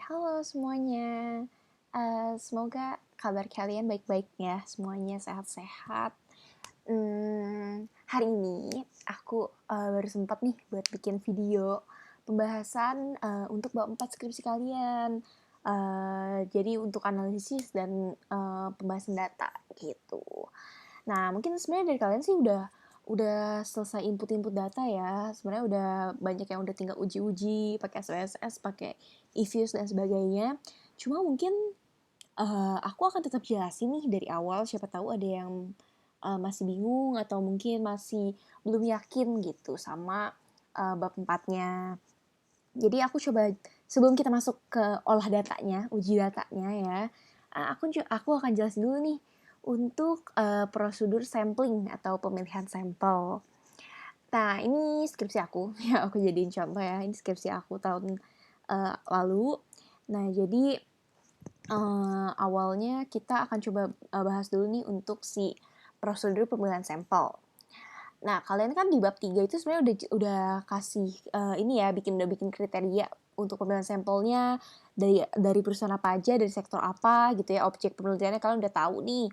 Halo semuanya. Semoga kabar kalian baik-baik ya, semuanya sehat-sehat. Hari ini aku baru sempat nih buat bikin video pembahasan untuk bab 4 skripsi kalian. Jadi untuk analisis dan pembahasan data gitu. Nah, mungkin sebenarnya dari kalian sih udah selesai input-input data ya. Sebenarnya udah banyak yang udah tinggal uji-uji pakai SPSS, pakai e-views dan sebagainya. Cuma mungkin aku akan tetap jelasin nih dari awal, siapa tahu ada yang masih bingung atau mungkin masih belum yakin gitu sama bab 4-nya. Jadi aku coba sebelum kita masuk ke olah datanya, uji datanya ya, aku akan jelasin dulu nih untuk prosedur sampling atau pemilihan sampel. Nah, ini skripsi aku, ya aku jadiin contoh ya, ini skripsi aku tahun lalu. Nah, jadi awalnya kita akan coba bahas dulu nih untuk si prosedur pemilihan sampel. Nah, kalian kan di bab 3 itu sebenarnya udah kasih ini ya, udah bikin kriteria untuk pemilihan sampelnya dari perusahaan apa aja, dari sektor apa gitu ya, objek penelitiannya kalian udah tahu nih.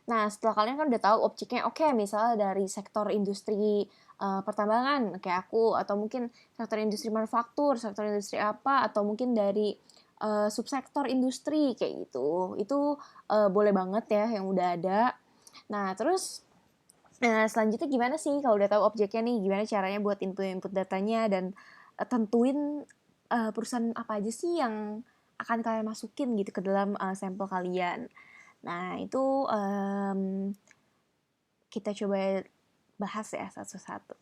Nah, setelah kalian kan udah tahu objeknya, oke, misalnya dari sektor industri pertambangan kayak aku, atau mungkin sektor industri manufaktur, sektor industri apa, atau mungkin dari subsektor industri kayak gitu. Itu boleh banget ya yang udah ada. Nah, terus selanjutnya gimana sih kalau udah tahu objeknya nih, gimana caranya buat input datanya dan tentuin perusahaan apa aja sih yang akan kalian masukin gitu ke dalam sampel kalian. Nah, itu kita coba bahas ya satu-satu.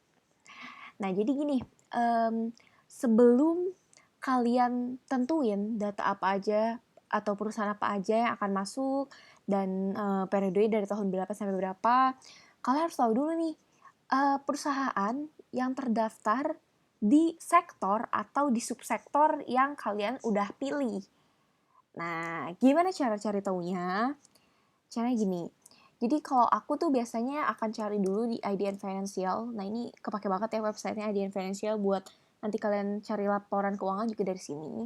Nah, jadi gini, sebelum kalian tentuin data apa aja atau perusahaan apa aja yang akan masuk dan periodenya dari tahun berapa sampai berapa, kalian harus tahu dulu nih perusahaan yang terdaftar di sektor atau di subsektor yang kalian udah pilih. Nah, gimana cara cari taunya? Caranya gini, jadi kalau aku tuh biasanya akan cari dulu di IDN Financial. Nah, ini kepake banget ya websitenya IDN Financial buat nanti kalian cari laporan keuangan juga dari sini.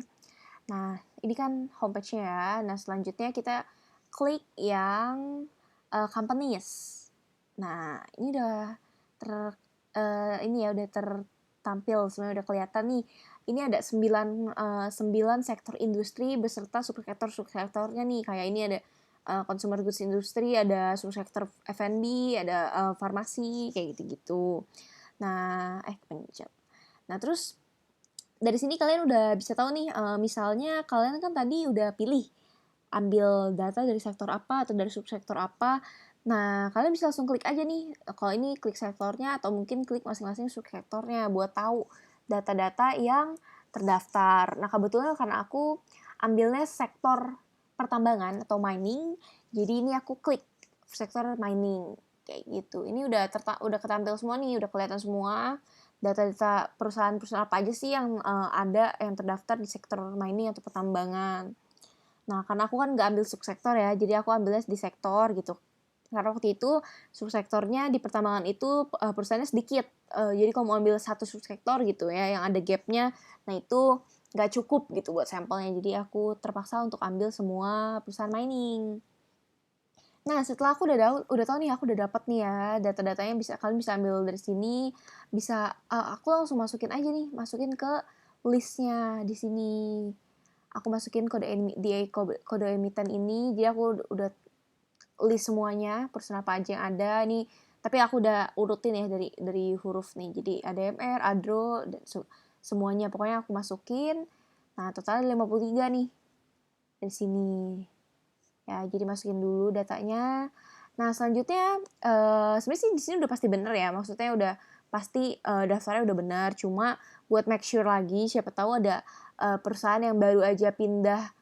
Nah, ini kan homepage-nya ya. Nah, selanjutnya kita klik yang companies. Nah, ini udah ini ya udah tertampil, sebenarnya udah kelihatan nih. Ini ada 9 sektor industri beserta subsektor-subsektornya nih. Kayak ini ada consumer goods industry, ada subsektor F&B, ada farmasi, kayak gitu-gitu. Nah, kepencet. Nah, terus dari sini kalian udah bisa tahu nih, misalnya kalian kan tadi udah pilih ambil data dari sektor apa atau dari subsektor apa. Nah, kalian bisa langsung klik aja nih, kalau ini klik sektornya atau mungkin klik masing-masing subsektornya buat tahu data-data yang terdaftar. Nah, kebetulan karena aku ambilnya sektor pertambangan atau mining, jadi ini aku klik sektor mining kayak gitu. Ini udah ketampil semua nih, udah kelihatan semua data-data perusahaan-perusahaan apa aja sih yang ada yang terdaftar di sektor mining atau pertambangan. Nah, karena aku kan nggak ambil subsektor ya, jadi aku ambilnya di sektor gitu. Karena waktu itu subsektornya di pertambangan itu perusahaannya sedikit. Jadi kalau mau ambil satu subsektor gitu ya, yang ada gapnya, nah itu nggak cukup gitu buat sampelnya. Jadi aku terpaksa untuk ambil semua perusahaan mining. Nah, setelah aku udah tahu nih, aku udah dapat nih ya data-datanya, kalian bisa ambil dari sini, bisa aku langsung masukin aja nih, masukin ke listnya di sini. Aku masukin kode emiten ini, jadi aku udah list semuanya perusahaan apa aja yang ada nih. Tapi aku udah urutin ya dari huruf nih. Jadi ADMR, ADRO, dan semuanya pokoknya aku masukin. Nah, totalnya 53 nih dari sini. Ya, jadi masukin dulu datanya. Nah, selanjutnya sebenarnya sih di sini udah pasti bener ya. Maksudnya udah pasti daftarnya udah benar. Cuma buat make sure lagi, siapa tahu ada perusahaan yang baru aja pindah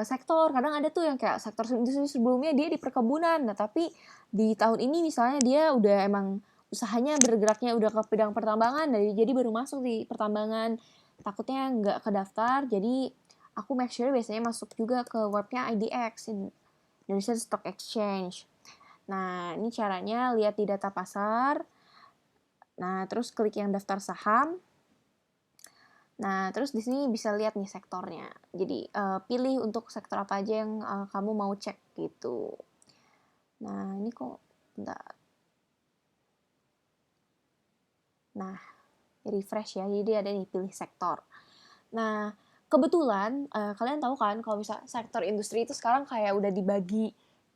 sektor. Kadang ada tuh yang kayak sektor industri sebelumnya dia di perkebunan. Nah, tapi di tahun ini misalnya dia udah emang usahanya bergeraknya udah ke bidang pertambangan. Jadi baru masuk di pertambangan. Takutnya nggak kedaftar, jadi aku make sure biasanya masuk juga ke webnya IDX, Indonesia Stock Exchange. Nah, ini caranya lihat di data pasar. Nah, terus klik yang daftar saham. Nah, terus di sini bisa lihat nih sektornya. Jadi, pilih untuk sektor apa aja yang, kamu mau cek gitu. Nah, ini kok bentar. Nah, refresh ya, jadi ada nih pilih sektor. Nah, kebetulan, kalian tahu kan kalau misal sektor industri itu sekarang kayak udah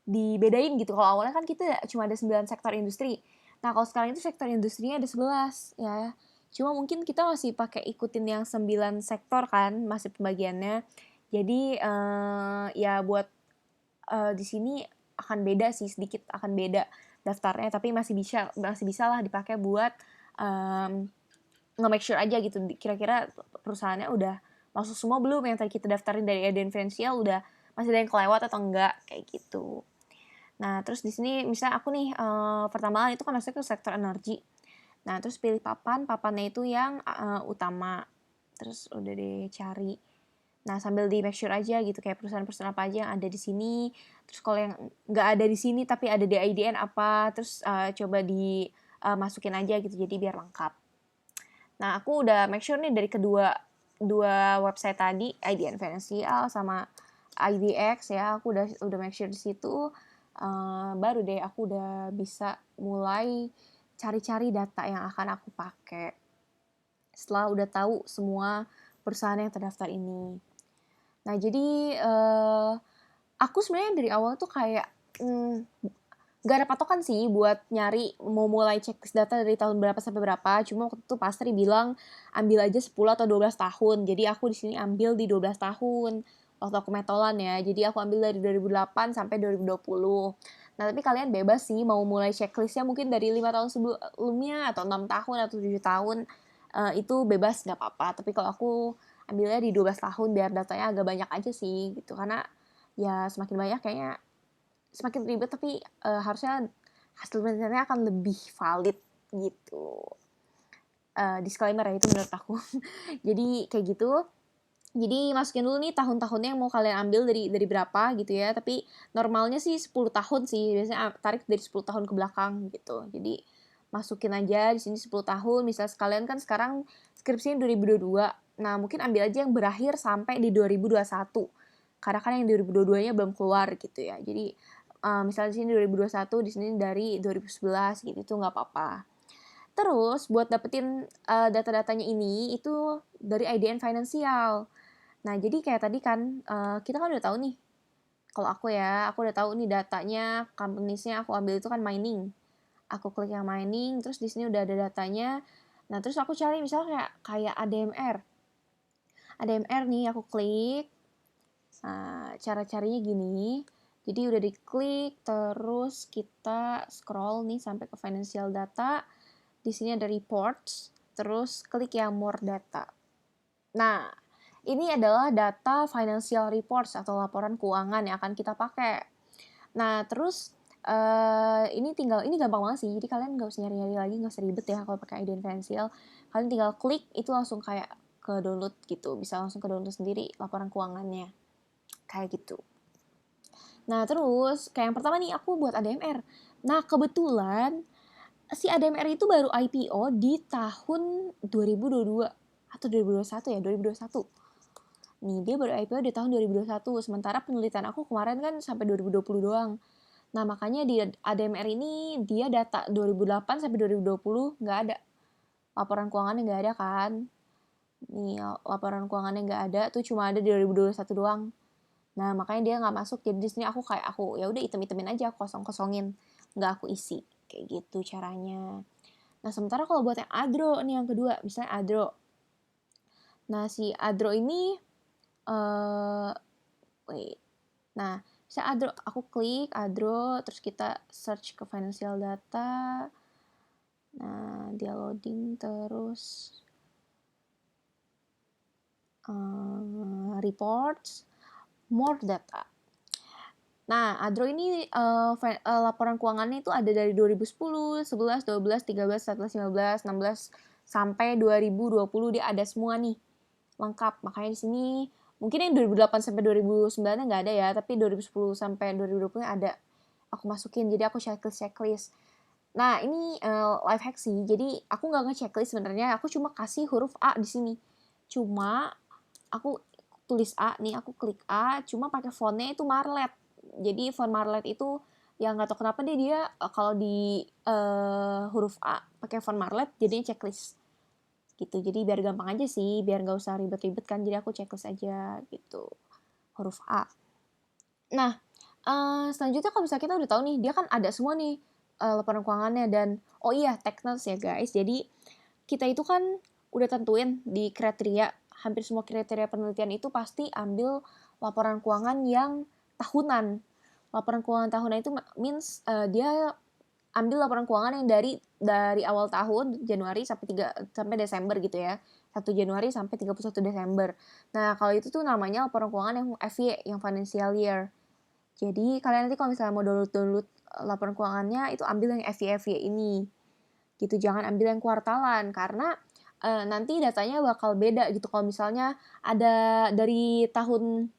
dibedain gitu. Kalau awalnya kan kita cuma ada 9 sektor industri. Nah, kalau sekarang itu sektor industrinya ada 11 ya. Cuma mungkin kita masih pakai ikutin yang 9 sektor kan, masih pembagiannya. Jadi, ya buat, di sini akan beda sih, sedikit akan beda daftarnya, tapi masih bisa lah dipakai buat, nge-make sure aja gitu, kira-kira perusahaannya udah masuk semua belum yang tadi kita daftarin dari Eden Financial, udah masih ada yang kelewat atau enggak, kayak gitu. Nah, terus di sini misalnya aku nih, pertama itu kan masuk ke sektor energi. Nah, terus pilih papannya itu yang, utama. Terus udah deh cari. Nah, sambil di make sure aja gitu kayak perusahaan-perusahaan apa aja yang ada di sini. Terus kalau yang nggak ada di sini tapi ada di IDN apa, terus coba masukin aja gitu jadi biar lengkap. Nah, aku udah make sure nih dari dua website tadi, IDN Financial sama IDX ya, aku udah make sure di situ. Baru deh aku udah bisa mulai cari-cari data yang akan aku pakai setelah udah tahu semua perusahaan yang terdaftar ini. Nah, jadi aku sebenarnya dari awal tuh kayak gak ada patokan sih buat nyari mau mulai checklist data dari tahun berapa sampai berapa. Cuma waktu itu Pastri bilang ambil aja 10 atau 12 tahun. Jadi aku di sini ambil di 12 tahun waktu aku metolan ya. Jadi aku ambil dari 2008 sampai 2020. Nah, tapi kalian bebas sih mau mulai checklistnya mungkin dari 5 tahun sebelumnya atau 6 tahun atau 7 tahun. Itu bebas gak apa-apa. Tapi kalau aku ambilnya di 12 tahun biar datanya agak banyak aja sih gitu. Karena ya semakin banyak kayaknya semakin ribet tapi harusnya hasil penelitiannya akan lebih valid gitu. Disclaimer ya itu menurut aku. Jadi kayak gitu. Jadi masukin dulu nih tahun-tahunnya yang mau kalian ambil dari berapa gitu ya. Tapi normalnya sih 10 tahun sih. Biasanya tarik dari 10 tahun ke belakang gitu. Jadi masukin aja di sini 10 tahun. Misalnya sekalian kan sekarang skripsinya 2022. Nah, mungkin ambil aja yang berakhir sampai di 2021. Karena kan yang 2022-nya belum keluar gitu ya. Jadi misalnya di sini 2021, di sini dari 2011 gitu, itu nggak apa-apa. Terus buat dapetin data-datanya ini itu dari IDN Financial. Nah, jadi kayak tadi kan kita kan udah tahu nih. Kalau aku udah tahu nih datanya, companies-nya aku ambil itu kan mining. Aku klik yang mining, terus di sini udah ada datanya. Nah, terus aku cari misalnya kayak ADMR. ADMR nih aku klik. Nah, cara carinya gini. Jadi udah diklik, terus kita scroll nih sampai ke financial data. Di sini ada reports, terus klik yang more data. Nah, ini adalah data financial reports atau laporan keuangan yang akan kita pakai. Nah, terus ini gampang banget sih. Jadi kalian nggak usah nyari-nyari lagi, nggak usah ribet ya kalau pakai ID Financial. Kalian tinggal klik, itu langsung kayak ke download gitu. Bisa langsung ke download sendiri laporan keuangannya. Kayak gitu. Nah, terus kayak yang pertama nih aku buat ADMR. Nah, kebetulan si ADMR itu baru IPO di tahun 2022 atau 2021 ya, 2021. Nih, dia baru IPO di tahun 2021, sementara penelitian aku kemarin kan sampai 2020 doang. Nah, makanya di ADMR ini dia data 2008 sampai 2020 nggak ada. Laporan keuangannya nggak ada kan. Nih, laporan keuangannya nggak ada, tuh cuma ada di 2021 doang. Nah, makanya dia nggak masuk. Jadi di sini aku ya udah item-itemin aja, kosong-kosongin, nggak aku isi. Kayak gitu caranya. Nah, sementara kalau buat yang Adro nih yang kedua, misalnya Adro. Nah, si Adro ini wait. Nah, misalnya Adro, aku klik Adro, terus kita search ke financial data. Nah, dia loading terus reports, more data. Nah, Adro ini laporan keuangannya itu ada dari 2010, 11, 12, 13, 14, 15, 16 sampai 2020 dia ada semua nih. Lengkap. Makanya di sini mungkin yang 2008 sampai 2009 nggak ada ya, tapi 2010 sampai 2020 ada. Aku masukin, jadi aku checklist. Nah, ini life hack sih. Jadi aku nggak nge-checklist sebenarnya, aku cuma kasih huruf A di sini. cuma aku tulis A nih, aku klik A, cuma pakai fontnya itu Marlet. Jadi font Marlet itu yang nggak tahu kenapa dia kalau di huruf A pakai font Marlet jadinya checklist gitu. Jadi biar gampang aja sih, biar nggak usah ribet-ribet kan. Jadi aku checklist aja gitu, huruf A. Nah, selanjutnya kalau misalnya kita udah tahu nih, dia kan ada semua nih laporan keuangannya dan oh iya, take notes ya guys. Jadi kita itu kan udah tentuin di kriteria, hampir semua kriteria penelitian itu pasti ambil laporan keuangan yang tahunan. Laporan keuangan tahunan itu means dia ambil laporan keuangan yang dari awal tahun Januari sampai Desember gitu ya. 1 Januari sampai 31 Desember. Nah, kalau itu tuh namanya laporan keuangan yang FY, yang financial year. Jadi kalian nanti kalau misalnya mau download laporan keuangannya itu ambil yang FY ini. Gitu, jangan ambil yang kuartalan karena nanti datanya bakal beda gitu. Kalau misalnya ada dari tahun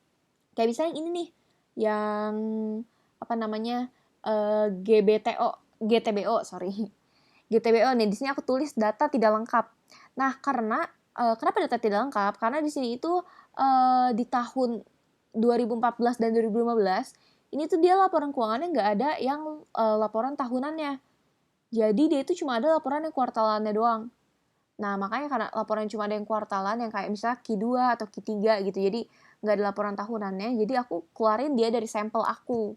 kayak misalnya ini nih yang apa namanya GTBO nih, di sini aku tulis data tidak lengkap. Nah, karena kenapa data tidak lengkap? Karena di sini itu di tahun 2014 dan 2015 ini tuh dia laporan keuangannya nggak ada yang laporan tahunannya. Jadi dia itu cuma ada laporan yang kuartalannya doang. Nah, makanya karena laporan cuma ada yang kuartalan yang kayak misalnya Q2 atau Q3 gitu. Jadi nggak ada laporan tahunannya. Jadi aku keluarin dia dari sampel aku.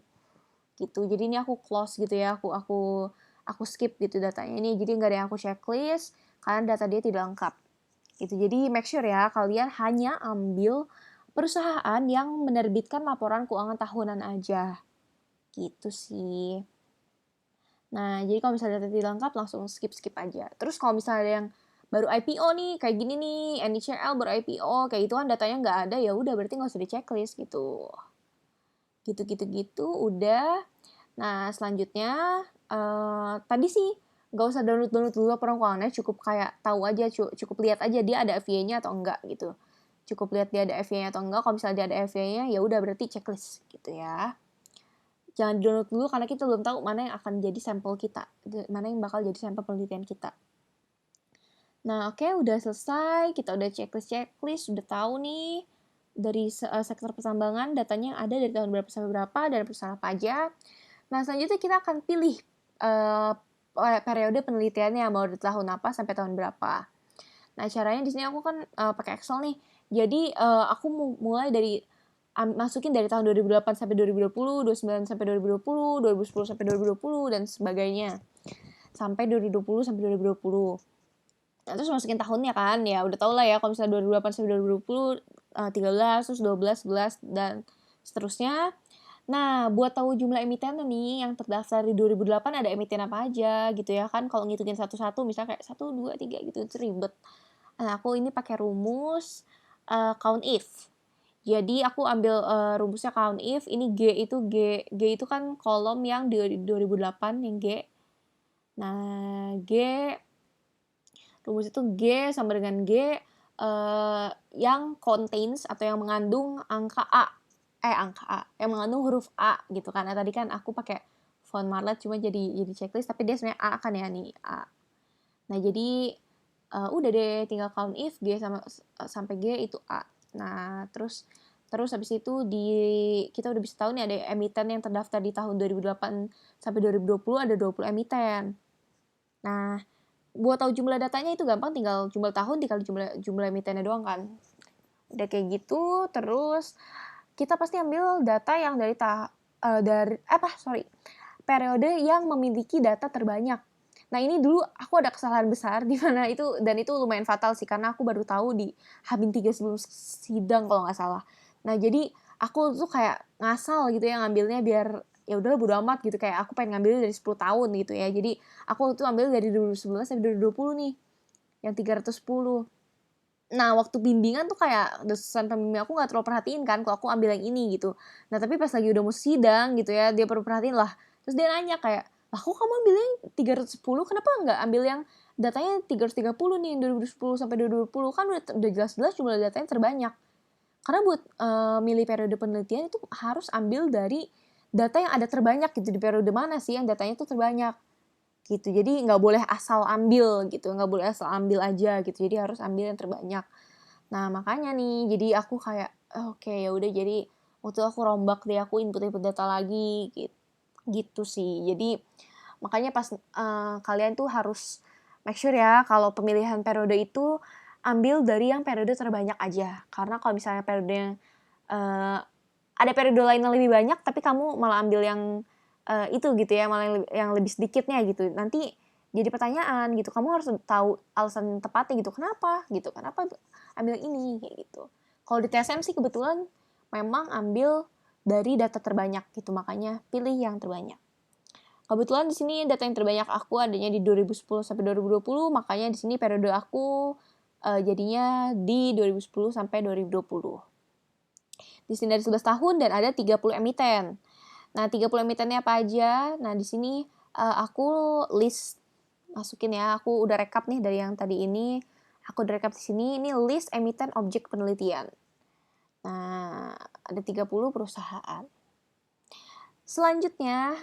Gitu. Jadi ini aku close gitu ya. Aku skip gitu datanya ini. Jadi nggak ada yang aku checklist karena data dia tidak lengkap. Gitu. Jadi make sure ya kalian hanya ambil perusahaan yang menerbitkan laporan keuangan tahunan aja. Gitu sih. Nah, jadi kalau misalnya data tidak lengkap langsung skip aja. Terus kalau misalnya ada yang baru IPO nih, kayak gini nih, NICL baru IPO, kayak gitu kan datanya nggak ada, ya udah berarti nggak usah di checklist gitu. Gitu, udah. Nah, selanjutnya, tadi sih nggak usah download dulu laporan keuangannya, cukup kayak tahu aja, cukup lihat aja dia ada FY-nya atau enggak gitu. Cukup lihat dia ada FY-nya atau enggak, kalau misalnya dia ada FY-nya, ya udah berarti checklist gitu ya. Jangan di-download dulu karena kita belum tahu mana yang akan jadi sampel kita, mana yang bakal jadi sampel penelitian kita. Nah, oke, udah selesai, kita udah checklist, udah tahu nih dari sektor pertambangan datanya ada dari tahun berapa sampai berapa, dari perusahaan apa aja. Nah, selanjutnya kita akan pilih periode penelitiannya mau dari tahun apa sampai tahun berapa. Nah, caranya di sini aku kan pakai Excel nih. Jadi aku mulai dari masukin dari tahun 2008 sampai 2020, 29 sampai 2020, 2010 sampai 2020 dan sebagainya. Sampai 2020 sampai 2020. Nah, terus masukin tahunnya kan, ya udah tau lah ya kalau misalnya 2008 sampai 2020 13, terus 12, 11 dan seterusnya. Nah, buat tahu jumlah emiten nih yang terdaftar di 2008 ada emiten apa aja gitu ya kan. Kalau ngitungin satu-satu misalnya kayak 1, 2, 3 gitu itu ribet. Nah, aku ini pakai rumus count if. Jadi aku ambil rumusnya count if, ini G itu kan kolom yang di 2008 yang G. Nah, rumus itu G sama dengan G yang contains atau yang mengandung angka A. Yang mengandung huruf A gitu kan. Nah, tadi kan aku pakai font Marlet cuma jadi checklist, tapi dia sebenarnya A kan ya nih, A. Nah, jadi udah deh tinggal count if G sampai G itu A. Nah, terus habis itu kita udah bisa tahu nih ada emiten yang terdaftar di tahun 2008 sampai 2020 ada 20 emiten. Nah, buat tahu jumlah datanya itu gampang, tinggal jumlah tahun dikali jumlah emitennya doang kan. Udah kayak gitu, terus kita pasti ambil data yang periode yang memiliki data terbanyak. Nah, ini dulu aku ada kesalahan besar di mana itu lumayan fatal sih karena aku baru tahu di H-3 sebelum sidang kalau nggak salah. Nah, jadi aku tuh kayak ngasal gitu ya ngambilnya biar ya udahlah bodo amat gitu, kayak aku pengen ngambil dari 10 tahun gitu ya. Jadi aku tuh ambil dari 2011 sampai 2020 nih. Yang 310. Nah, waktu bimbingan tuh kayak dosen pembimbing aku nggak terlalu perhatiin kan kalau aku ambil yang ini gitu. Nah, tapi pas lagi udah mau sidang gitu ya, dia perlu perhatiin lah. Terus dia nanya kayak, lah kok kamu ambil yang 310, kenapa nggak ambil yang datanya 330 nih, 2010 sampai 2020, kan udah jelas-jelas jumlah datanya terbanyak. Karena buat milih periode penelitian itu harus ambil dari data yang ada terbanyak gitu, di periode mana sih yang datanya itu terbanyak gitu. Jadi nggak boleh asal ambil gitu, nggak boleh asal ambil aja gitu. Jadi harus ambil yang terbanyak. Nah, makanya nih, jadi aku kayak, oke, ya udah jadi waktu itu aku rombak deh, aku input-input data lagi, gitu sih. Jadi makanya pas, kalian tuh harus make sure ya kalau pemilihan periode itu ambil dari yang periode terbanyak aja. Karena kalau misalnya periodenya, eee, ada periode lain yang lebih banyak tapi kamu malah ambil yang, itu gitu ya, malah yang lebih sedikitnya gitu, nanti jadi pertanyaan gitu, kamu harus tahu alasan tepatnya gitu, kenapa gitu, kenapa ambil ini, kayak gitu. Kalau di TSM sih kebetulan memang ambil dari data terbanyak gitu, makanya pilih yang terbanyak. Kebetulan di sini data yang terbanyak aku adanya di 2010 sampai 2020, makanya di sini periode aku jadinya di 2010 sampai 2020. Di sini ada 11 tahun dan ada 30 emiten. Nah, 30 emitennya apa aja? Nah, di sini aku list masukin ya, aku udah rekap nih dari yang tadi ini. Aku udah rekap di sini, ini list emiten objek penelitian. Nah, ada 30 perusahaan. Selanjutnya,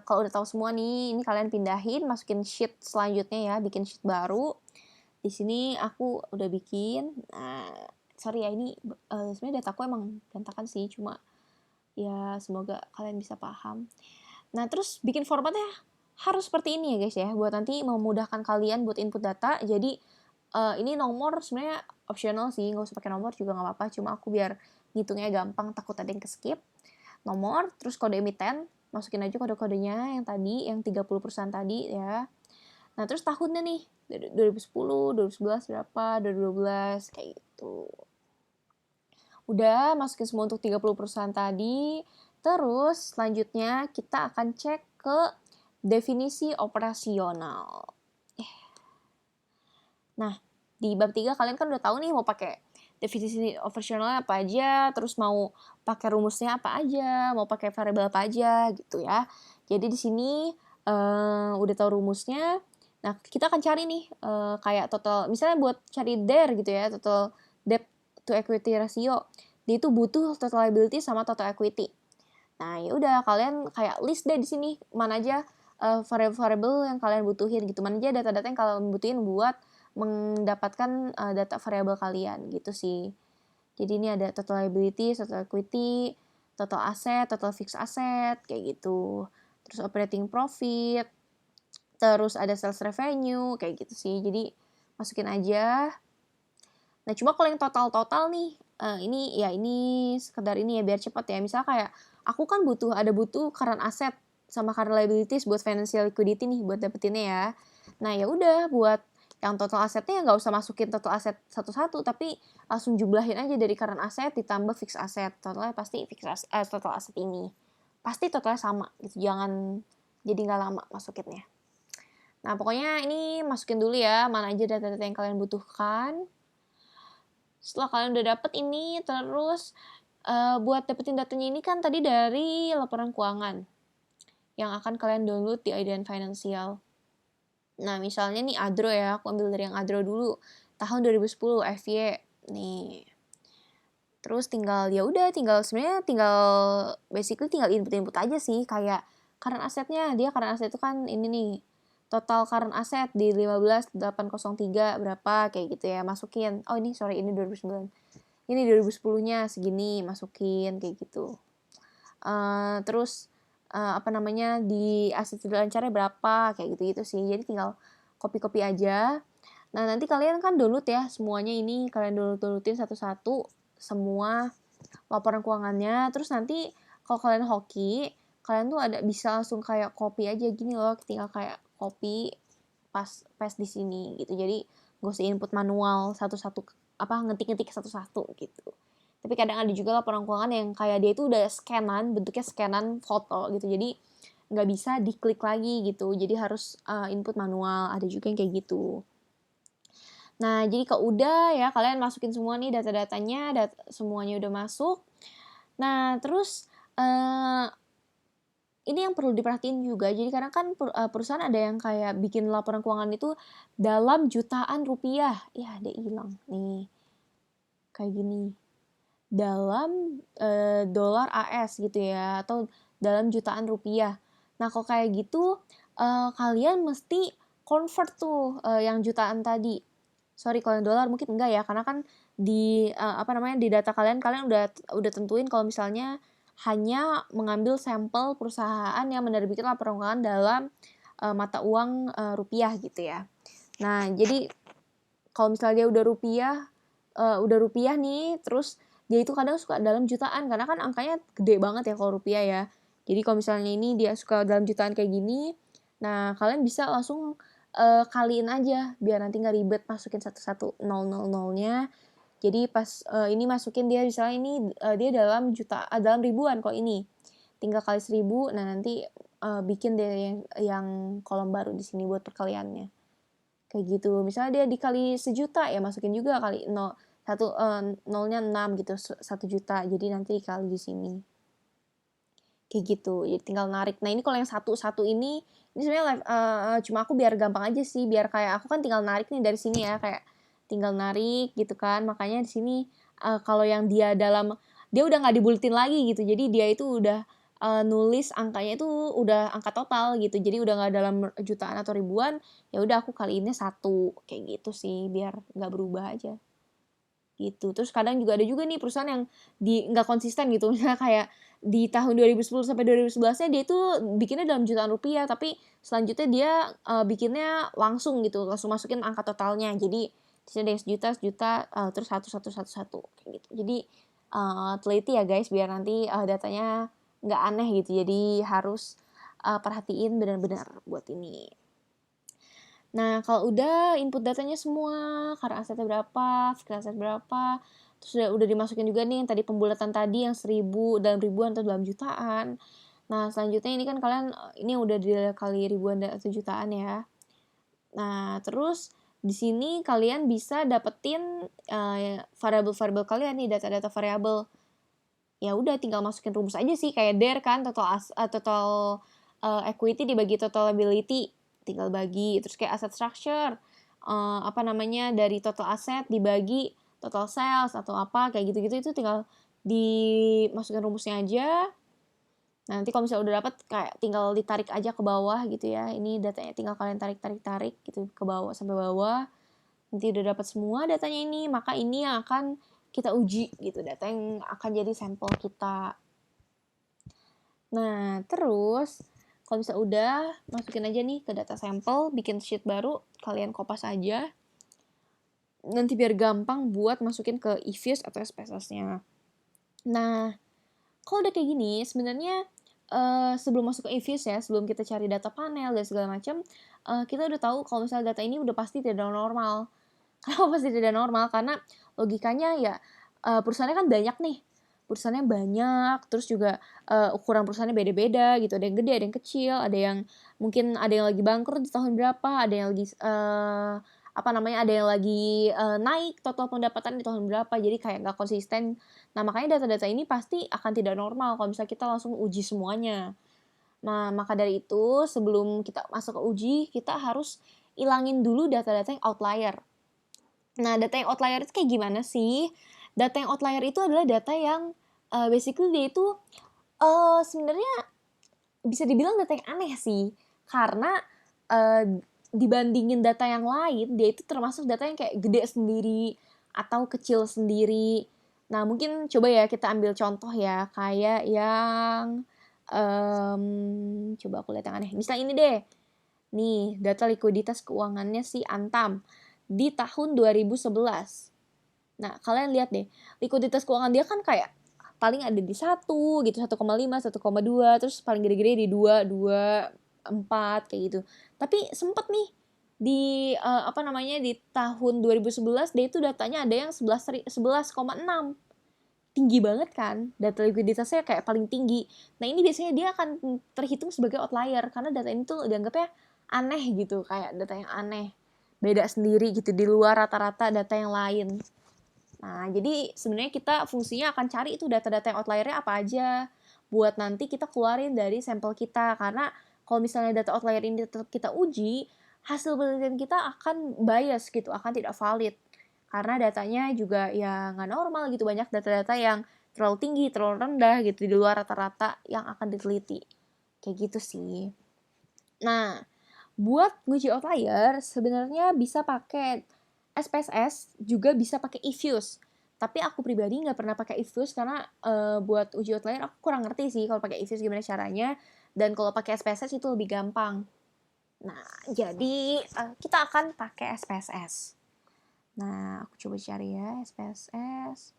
kalau udah tahu semua nih, ini kalian pindahin, masukin sheet selanjutnya ya, bikin sheet baru. Di sini aku udah bikin. Nah, sorry ya, ini sebenarnya dataku emang berantakan sih, cuma ya semoga kalian bisa paham. Nah, terus bikin formatnya harus seperti ini ya guys ya, buat nanti memudahkan kalian buat input data. Jadi ini nomor sebenarnya optional sih, nggak usah pakai nomor juga nggak apa-apa. Cuma aku biar ngitungnya gampang, takut ada yang ke-skip. Nomor, terus kode emiten, masukin aja kode-kodenya yang tadi, yang 30 perusahaan tadi ya. Nah, terus tahunnya nih, 2010, 2011 berapa, 2012, kayak gitu. Udah, masukin semua untuk 30 perusahaan tadi. Terus, selanjutnya kita akan cek ke definisi operasional. Nah, di bab 3 kalian kan udah tahu nih mau pakai definisi operasionalnya apa aja, terus mau pakai rumusnya apa aja, mau pakai variabel apa aja gitu ya. Jadi di sini udah tahu rumusnya. Nah, kita akan cari nih kayak total, misalnya buat cari DER gitu ya, total debt to equity ratio. Dia itu butuh total liability sama total equity. Nah, ya udah kalian kayak list deh di sini mana aja variabel yang kalian butuhin gitu. Mana aja data-data yang kalian butuhin buat mendapatkan data variabel kalian gitu sih. Jadi ini ada total liability, total equity, total asset, total fixed asset, kayak gitu. Terus operating profit, terus ada sales revenue, kayak gitu sih. Jadi masukin aja. Nah, cuma kalau yang total-total nih, ini sekedar ini ya biar cepat ya. Misal kayak aku kan butuh current asset sama current liabilities buat financial liquidity nih buat dapetinnya ya. Nah, ya udah buat yang total asetnya nggak usah masukin total aset satu-satu, tapi langsung jumlahin aja dari current asset ditambah fixed asset. Totalnya pasti total asset ini. Pasti totalnya sama gitu. Jangan jadi nggak lama masukinnya. Nah, pokoknya ini masukin dulu ya mana aja data-data yang kalian butuhkan. Setelah kalian udah dapet ini, terus buat dapetin datanya ini kan tadi dari laporan keuangan yang akan kalian download di IDN Financial. Nah, misalnya nih Adro ya, aku ambil dari yang Adro dulu. Tahun 2010 FY nih. Terus sebenarnya tinggal basically tinggal input-input aja sih, kayak current assetnya, dia current asset itu kan ini nih, total current asset di 15.803 berapa, kayak gitu ya, masukin. Oh ini 2009. Ini 2010-nya segini, masukin, kayak gitu. Terus, di aset lancarnya berapa, kayak gitu-gitu sih. Jadi tinggal copy-copy aja. Nah, nanti kalian kan download ya semuanya ini, kalian downloadin satu-satu semua laporan keuangannya. Terus nanti kalau kalian hoki, kalian tuh bisa langsung kayak copy aja gini loh, tinggal kayak copy paste di sini gitu. Jadi gak usah input manual satu-satu ngetik-ngetik satu-satu gitu. Tapi kadang ada juga laporan keuangan yang kayak dia itu udah bentuknya scanan foto gitu. Jadi nggak bisa diklik lagi gitu. Jadi harus input manual. Ada juga yang kayak gitu. Nah, jadi kalau udah ya kalian masukin semua nih data-datanya, semuanya udah masuk. Nah, terus ini yang perlu diperhatiin juga. Jadi karena kan perusahaan ada yang kayak bikin laporan keuangan itu dalam jutaan rupiah. Ya, dia hilang nih. Kayak gini. Dalam dolar AS gitu ya, atau dalam jutaan rupiah. Nah, kalau kayak gitu kalian mesti convert tuh yang jutaan tadi. Sorry, kalau yang dolar mungkin enggak ya, karena kan di data kalian udah tentuin kalau misalnya hanya mengambil sampel perusahaan yang menerbitkan laporan keuangan dalam mata uang rupiah gitu ya. Nah, jadi kalau misalnya dia udah rupiah nih, terus dia itu kadang suka dalam jutaan karena kan angkanya gede banget ya kalau rupiah ya. Jadi kalau misalnya ini dia suka dalam jutaan kayak gini, nah kalian bisa langsung kaliin aja biar nanti nggak ribet masukin satu-satu nolnya. Jadi pas ini masukin dia misalnya ini dia dalam ribuan kok ini. Tinggal kali 1.000, nah nanti bikin deh yang kolom baru di sini buat perkaliannya. Kayak gitu. Misalnya dia dikali 1.000.000 ya masukin juga kali nolnya 6 gitu, 1.000.000. Jadi nanti dikali di sini. Kayak gitu. Jadi tinggal narik. Nah, ini kalau yang satu ini sebenarnya cuma aku biar gampang aja sih, biar kayak aku kan tinggal narik nih dari sini ya, kayak tinggal narik gitu kan. Makanya di sini kalau yang dia udah nggak dibuletin lagi gitu. Jadi dia itu udah nulis angkanya itu udah angka total gitu. Jadi udah nggak dalam jutaan atau ribuan. Ya udah aku kaliinnya 1 kayak gitu sih, biar nggak berubah aja. Gitu. Terus kadang juga ada juga nih perusahaan yang nggak konsisten gitu. Misalnya kayak di tahun 2010 sampai 2011-nya dia itu bikinnya dalam jutaan rupiah, tapi selanjutnya dia bikinnya langsung gitu, langsung masukin angka totalnya. Jadi di sini ada yang sejuta, terus 1 kayak gitu. Jadi teliti ya guys biar nanti datanya nggak aneh gitu. Jadi harus perhatiin benar-benar buat ini. Nah, kalau udah input datanya semua, current asetnya berapa, fixed asset berapa, terus udah dimasukin juga nih yang tadi pembulatan tadi yang 1.000 dalam ribuan atau dalam jutaan. Nah, selanjutnya ini kan kalian ini udah dikali ribuan atau jutaan ya. Nah, terus di sini kalian bisa dapetin variabel-variabel kalian nih, data-data variabel. Ya udah tinggal masukin rumus aja sih kayak DER kan, total equity dibagi total liability, tinggal bagi. Terus kayak asset structure, dari total aset dibagi total sales atau apa kayak gitu-gitu, itu tinggal dimasukin rumusnya aja. Nanti kalau misalnya udah dapat kayak tinggal ditarik aja ke bawah gitu ya. Ini datanya tinggal kalian tarik gitu ke bawah sampai bawah. Nanti udah dapat semua datanya ini, maka ini yang akan kita uji gitu, data yang akan jadi sampel kita. Nah, terus kalau misalnya udah, masukin aja nih ke data sampel, bikin sheet baru, kalian kopas aja. Nanti biar gampang buat masukin ke EViews atau SPSS-nya. Nah, kalau udah kayak gini, sebenarnya sebelum masuk ke EViews ya, sebelum kita cari data panel dan segala macam, kita udah tahu kalau misalnya data ini udah pasti tidak normal. Kenapa pasti tidak normal? Karena logikanya ya perusahaannya kan banyak nih. Perusahaannya banyak, terus juga ukuran perusahaannya beda-beda gitu. Ada yang gede, ada yang kecil, mungkin ada yang lagi bangkrut di tahun berapa, ada yang lagi ada yang lagi naik total pendapatan di tahun berapa. Jadi kayak nggak konsisten. Nah, makanya data-data ini pasti akan tidak normal kalau misalnya kita langsung uji semuanya. Nah, maka dari itu sebelum kita masuk ke uji, kita harus ilangin dulu data-data yang outlier. Nah, data yang outlier itu kayak gimana sih? Data yang outlier itu adalah data yang basically dia itu sebenarnya bisa dibilang data yang aneh sih. Karena dibandingin data yang lain, dia itu termasuk data yang kayak gede sendiri atau kecil sendiri. Nah, mungkin coba ya kita ambil contoh ya, kayak yang coba aku lihat yang aneh. Misalnya ini deh. Nih, data likuiditas keuangannya si Antam di tahun 2011. Nah, kalian lihat deh, likuiditas keuangan dia kan kayak paling ada di 1 gitu, 1,5, 1,2, terus paling gede-gede di 2, 4 kayak gitu. Tapi sempet nih di di tahun 2011 dia itu datanya ada yang 11,6. Tinggi banget kan, data likuiditasnya kayak paling tinggi. Nah, ini biasanya dia akan terhitung sebagai outlier karena data ini tuh dianggapnya aneh gitu, kayak data yang aneh, beda sendiri gitu di luar rata-rata data yang lain. Nah, jadi sebenarnya kita fungsinya akan cari itu data-data yang outliernya apa aja buat nanti kita keluarin dari sampel kita. Karena kalau misalnya data outlier ini tetap kita uji, hasil penelitian kita akan bias gitu, akan tidak valid. Karena datanya juga ya nggak normal gitu, banyak data-data yang terlalu tinggi, terlalu rendah gitu, di luar rata-rata yang akan diteliti. Kayak gitu sih. Nah, buat nguji outlier sebenarnya bisa pakai SPSS, juga bisa pakai EViews. Tapi aku pribadi nggak pernah pakai if use karena buat uji outlier aku kurang ngerti sih kalau pakai if use gimana caranya. Dan kalau pakai SPSS itu lebih gampang. Nah, jadi kita akan pakai SPSS. Nah, aku coba cari ya SPSS.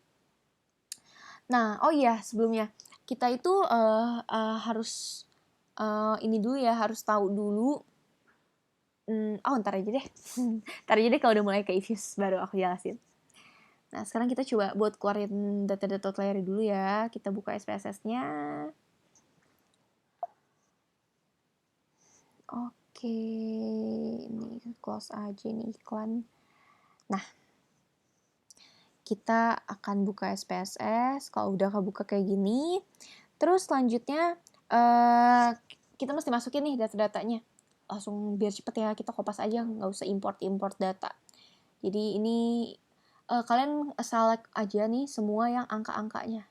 Nah, oh iya sebelumnya kita itu harus ini dulu ya, harus tahu dulu. Ntar aja deh. Ntar aja deh kalau udah mulai ke if use baru aku jelasin. Nah, sekarang kita coba buat keluarin data-data outlier dulu ya. Kita buka SPSS-nya. Oke, ini close aja nih iklan. Nah, kita akan buka SPSS. Kalau udah kebuka kayak gini, terus selanjutnya kita mesti masukin nih data-datanya. Langsung biar cepet ya, kita kopas aja, nggak usah import data. Jadi ini kalian select aja nih semua yang angka-angkanya.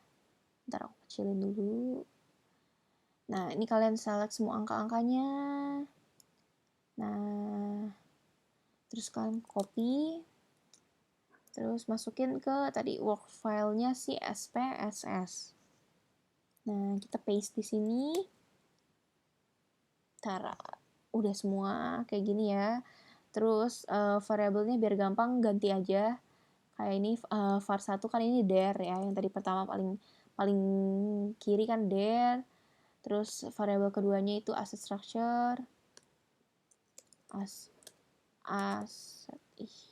Ntar aku kecilin dulu. Nah, ini kalian select semua angka-angkanya. Nah, terus kalian copy. Terus masukin ke tadi work file-nya si SPSS. Nah, kita paste di sini. Tara, udah semua kayak gini ya. Terus variabelnya biar gampang ganti aja. Kayak ini var1 kan ini dir ya, yang tadi pertama paling kiri kan dir. Terus variabel keduanya itu asset structure.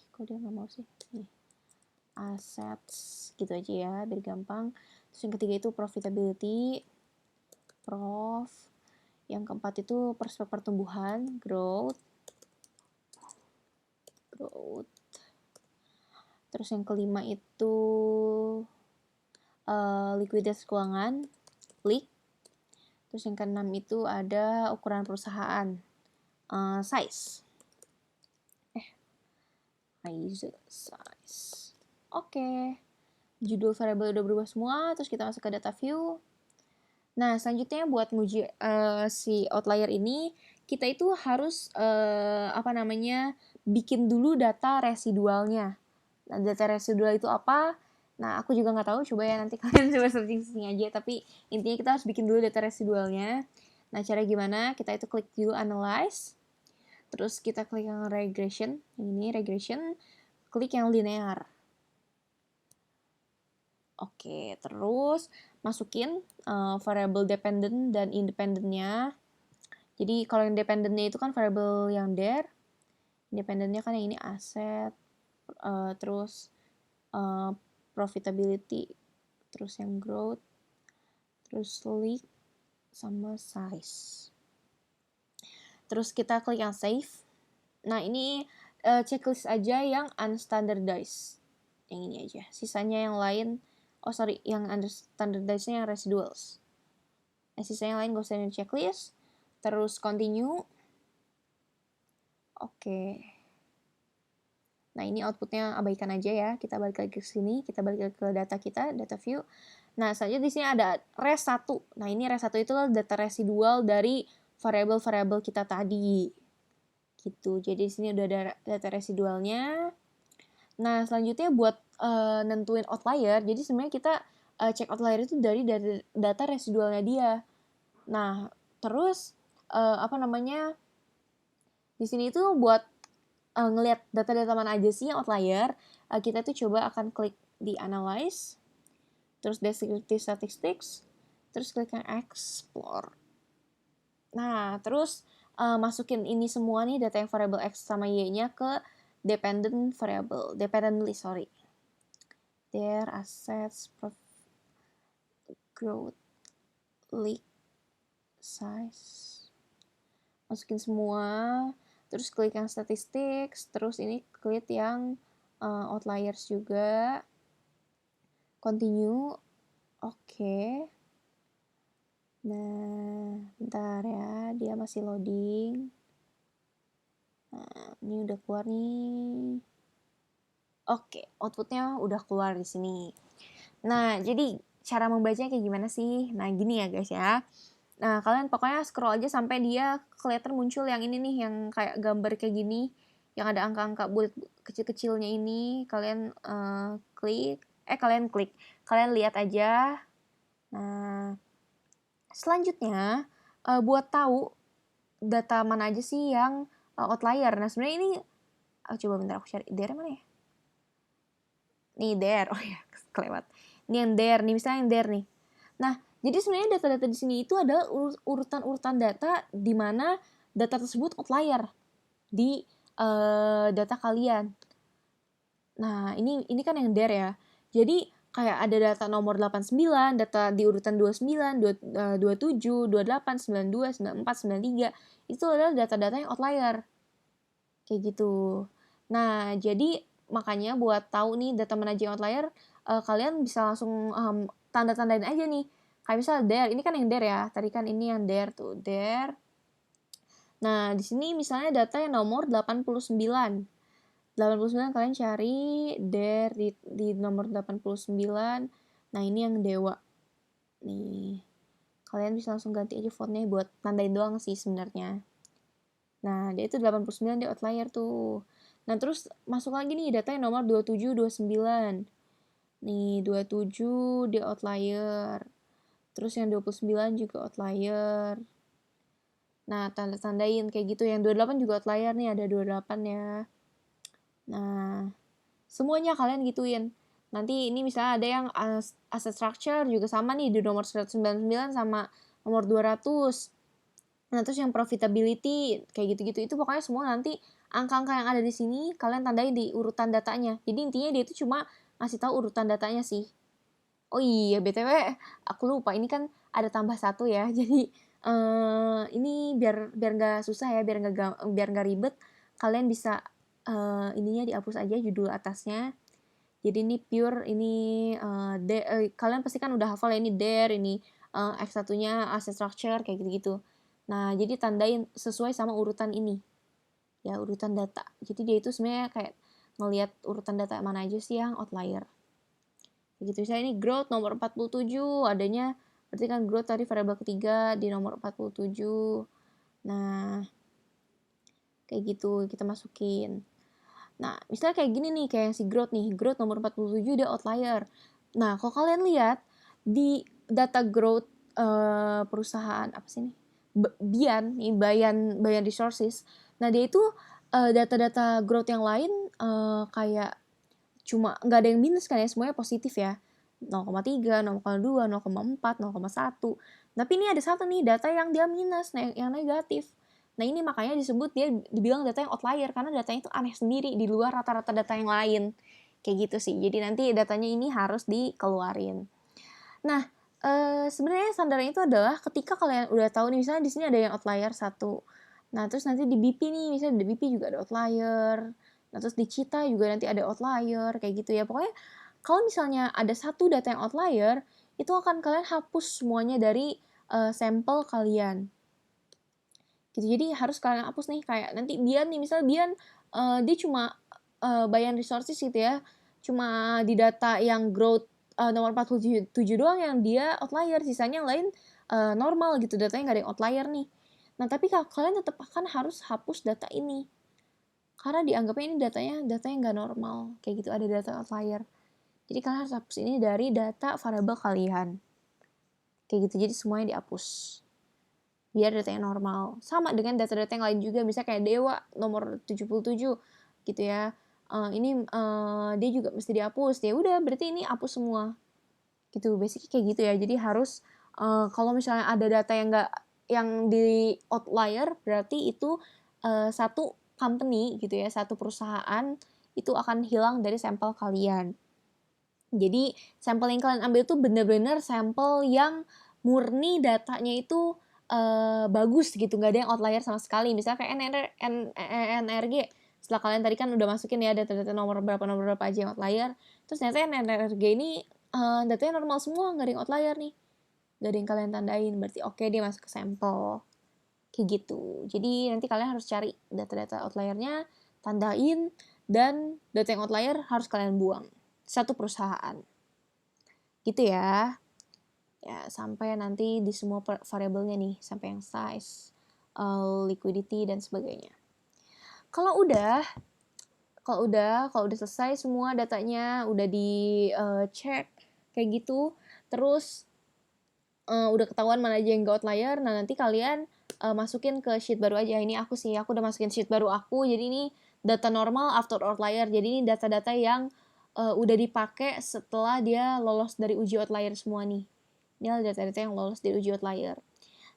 Kok dia nggak mau sih? Nih. Assets gitu aja ya, biar gampang. Terus yang ketiga itu profitability, prof. Yang keempat itu prospek pertumbuhan, growth. Terus yang kelima itu likuiditas keuangan, liq. Terus yang keenam itu ada ukuran perusahaan, size. Size. Oke. Judul variabel udah berubah semua, terus kita masuk ke data view. Nah, selanjutnya buat nguji si outlier ini, kita itu harus bikin dulu data residualnya. Nah, data residual itu apa? Nah, aku juga nggak tahu, coba ya nanti kalian coba searching aja, tapi intinya kita harus bikin dulu data residualnya. Nah, cara gimana? Kita itu klik dulu analyze, terus kita klik yang regression, ini regression, klik yang linear. Oke, terus masukin variable dependent dan independentnya. Jadi kalau yang dependentnya itu kan variable yang there, independentnya kan yang ini aset, terus profitability, terus yang growth, terus liq, sama size. Terus kita klik yang save. Nah ini checklist aja yang unstandardized, yang ini aja. Sisanya yang lain, yang unstandardized-nya yang residuals. Nah sisanya yang lain gak usah di checklist. Terus continue. Oke. Nah ini outputnya abaikan aja ya. Kita balik lagi ke sini. Kita balik ke data kita, data view. Nah selanjutnya di sini ada res1. Nah ini res1 itu data residual dari variabel-variabel kita tadi. Gitu. Jadi di sini udah ada data residualnya. Nah selanjutnya buat nentuin outlier. Jadi sebenarnya kita cek outlier itu dari data residualnya dia. Nah terus di sini itu buat ngelihat data-data mana aja sih yang outlier, kita tuh coba akan klik di analyze, terus descriptive statistics, terus klik yang explore. Nah, terus masukin ini semua nih, data yang variable X sama Y-nya ke dependent variable, dependently, their assets, growth, liq, size. Masukin semua, terus klik yang statistics, terus ini klik yang outliers juga, continue, oke. Nah, bentar ya, dia masih loading. Nah, ini udah keluar nih. Oke, outputnya udah keluar di sini. Nah, jadi cara membacanya kayak gimana sih? Nah, gini ya guys ya. Nah, kalian pokoknya scroll aja sampai dia kelihatan muncul yang ini nih, yang kayak gambar kayak gini, yang ada angka-angka bulat kecil-kecilnya ini. Kalian klik kalian klik. Kalian lihat aja. Nah, selanjutnya buat tahu data mana aja sih yang outlier. Nah, sebenarnya ini coba bentar aku cari there mana ya? Nih there. Oh ya, kelewat. Ini yang there nih, misalnya yang there nih. Nah, jadi sebenarnya data-data di sini itu adalah urutan-urutan data di mana data tersebut outlier di data kalian. Nah, ini kan yang there ya. Jadi kayak ada data nomor 89, data di urutan 29, 27, 28, 92, 94, 93. Itu adalah data-data yang outlier. Kayak gitu. Nah, jadi makanya buat tahu nih data mana aja yang outlier, kalian bisa langsung tanda-tandain aja nih. Kayak misalnya there, ini kan yang there ya. Tadi kan ini yang there tuh, there. Nah, di sini misalnya data yang nomor 89. 89 kalian cari there di nomor 89. Nah, ini yang dewa. Nih. Kalian bisa langsung ganti aja fontnya buat tandain doang sih sebenarnya. Nah, dia itu 89 dia outlier tuh. Nah, terus masuk lagi nih data yang nomor 27, 29. Nih, 27 dia outlier. Terus yang 29 juga outlier. Nah, tanda-tandain kayak gitu. Yang 28 juga outlier nih, ada 28 ya. Nah, semuanya kalian gituin. Nanti ini misalnya ada yang asset structure juga sama nih di nomor 199 sama nomor 200. Nah, terus yang profitability kayak gitu-gitu itu pokoknya semua nanti angka-angka yang ada di sini kalian tandai di urutan datanya. Jadi intinya dia itu cuma ngasih tahu urutan datanya sih. Oh iya, BTW aku lupa ini kan ada tambah satu ya. Jadi ini biar nggak susah ya, biar nggak ribet, kalian bisa ininya dihapus aja judul atasnya. Jadi ini pure, ini kalian pasti kan udah hafal ya, ini there, ini X1-nya asset structure kayak gitu-gitu. Nah, jadi tandain sesuai sama urutan ini. Ya, urutan data. Jadi dia itu sebenarnya kayak ngelihat urutan data mana aja sih yang outlier. Begitu misalnya ini growth nomor 47, adanya berarti kan growth tadi variabel ketiga di nomor 47. Nah, kayak gitu kita masukin. Nah, misalnya kayak gini nih, kayak si growth nih, growth nomor 47 dia outlier. Nah, kalau kalian lihat di data growth perusahaan apa sih nih? Bayan Resources. Nah, dia itu data-data growth yang lain kayak cuma nggak ada yang minus kan ya, semuanya positif ya. 0,3, 0,2, 0,4, 0,1. Tapi ini ada satu nih data yang dia minus, yang negatif. Nah, ini makanya disebut dia dibilang data yang outlier karena datanya itu aneh sendiri di luar rata-rata data yang lain. Kayak gitu sih. Jadi nanti datanya ini harus dikeluarin. Nah, sebenarnya standarnya itu adalah ketika kalian udah tahu nih, misalnya di sini ada yang outlier satu. Nah, terus nanti di BP nih, misalnya di BP juga ada outlier. Nah, terus di Cita juga nanti ada outlier, kayak gitu ya. Pokoknya kalau misalnya ada satu data yang outlier, itu akan kalian hapus semuanya dari sampel kalian. Gitu. Jadi harus kalian hapus nih, kayak nanti Bian nih, misalnya Bian dia cuma Bayan Resources gitu ya, cuma di data yang growth nomor 47 doang yang dia outlier, sisanya yang lain normal gitu, datanya nggak ada yang outlier nih. Nah, tapi kalian tetap akan harus hapus data ini karena dianggapnya ini datanya nggak normal, kayak gitu, ada data outlier. Jadi kalian harus hapus ini dari data variabel kalian, kayak gitu. Jadi semuanya dihapus biar datanya normal. Sama dengan data-data yang lain juga, misalnya kayak Dewa nomor 77 gitu ya. Ini dia juga mesti dihapus. Ya udah, berarti ini hapus semua. Gitu, basically kayak gitu ya. Jadi harus kalau misalnya ada data yang di outlier, berarti itu satu company gitu ya, satu perusahaan itu akan hilang dari sampel kalian. Jadi sampel yang kalian ambil itu benar-benar sampel yang murni datanya itu bagus gitu, nggak ada yang outlier sama sekali. Misalnya kayak NRG, setelah kalian tadi kan udah masukin ya data-data nomor berapa aja yang outlier, terus ternyata NRG ini datanya normal semua, nggak ada yang outlier nih, nggak ada yang kalian tandain, berarti oke, dia masuk ke sampel. Kayak gitu. Jadi nanti kalian harus cari data-data outliernya, tandain, dan data yang outlier harus kalian buang. Satu perusahaan. Gitu ya. Ya, sampai nanti di semua variabelnya nih, sampai yang size, liquidity, dan sebagainya. Kalau udah, Kalau udah selesai semua datanya, udah cek kayak gitu, terus udah ketahuan mana aja yang nggak outlier, nah nanti kalian masukin ke sheet baru aja. Ini aku udah masukin sheet baru aku, jadi ini data normal after outlier. Jadi ini data-data yang udah dipakai setelah dia lolos dari uji outlier semua nih. Ini adalah data-data yang lolos dari uji outlier.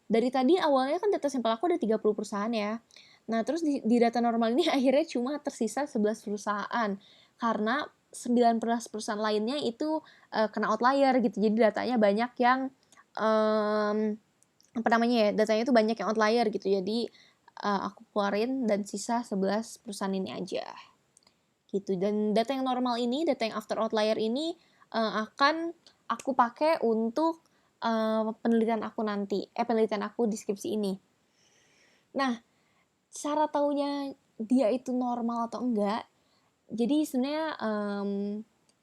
Dari tadi awalnya kan data sampel aku ada 30 perusahaan ya. Nah, terus di data normal ini akhirnya cuma tersisa 11 perusahaan. Karena 19 perusahaan lainnya itu kena outlier gitu. Jadi datanya banyak yang datanya itu banyak yang outlier gitu. Jadi aku keluarin dan sisa 11 perusahaan ini aja. Gitu. Dan data yang normal ini, data yang after outlier ini akan aku pakai untuk penelitian aku di skripsi ini. Nah, cara taunya dia itu normal atau enggak, jadi sebenarnya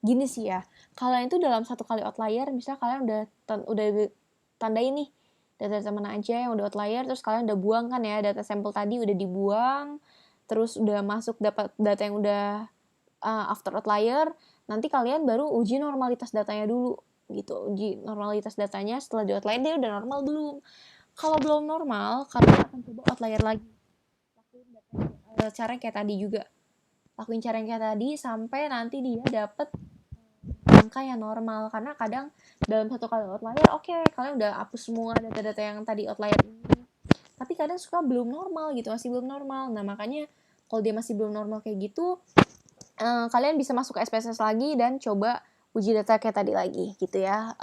gini sih ya, kalian itu dalam satu kali outlier, misalnya kalian udah tandain nih data mana aja yang udah outlier, terus kalian udah buang kan ya, data sampel tadi udah dibuang, terus udah masuk dapat data yang udah after outlier, nanti kalian baru uji normalitas datanya dulu gitu. Uji normalitas datanya setelah di outlier dia udah normal belum. Kalau belum normal, kalian akan coba outlier lagi. Lakuin cara kayak tadi juga. Lakuin cara yang kayak tadi sampai nanti dia dapet angka yang normal. Karena kadang dalam satu kali outlier, oke, kalian udah hapus semua data-data yang tadi outlier ini. Tapi kadang suka belum normal gitu, masih belum normal. Nah, makanya kalau dia masih belum normal kayak gitu, kalian bisa masuk ke SPSS lagi dan coba uji data kayak tadi lagi gitu ya.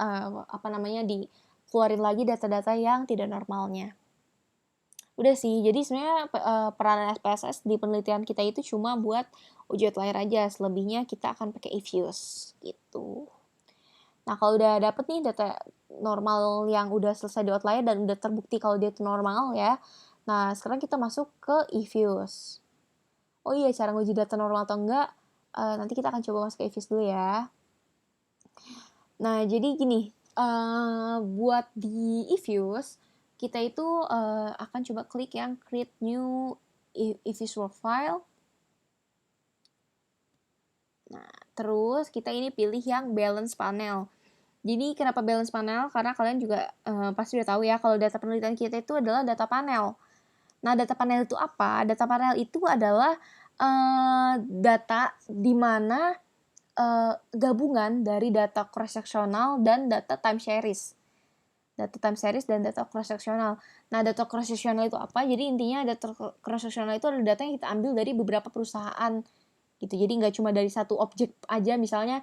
Dikeluarin lagi data-data yang tidak normalnya. Udah sih, jadi sebenarnya peranan SPSS di penelitian kita itu cuma buat uji outlier aja. Selebihnya kita akan pakai eViews gitu. Nah, kalau udah dapet nih data normal yang udah selesai di outlier dan udah terbukti kalau dia itu normal ya. Nah, sekarang kita masuk ke eViews. Oh iya, cara nguji data normal atau enggak, nanti kita akan coba masuk ke eViews dulu ya. Nah, jadi gini, buat di eViews, kita itu akan coba klik yang create new eViews workfile. Nah, terus kita ini pilih yang balance panel. Jadi kenapa balance panel? Karena kalian juga pasti udah tahu ya kalau data penelitian kita itu adalah data panel. Nah, data panel itu apa? Data panel itu adalah data di mana gabungan dari data cross-sectional dan data time series. Data time series dan data cross-sectional. Nah, data cross-sectional itu apa? Jadi intinya data cross-sectional itu adalah data yang kita ambil dari beberapa perusahaan gitu. Jadi nggak cuma dari satu objek aja. Misalnya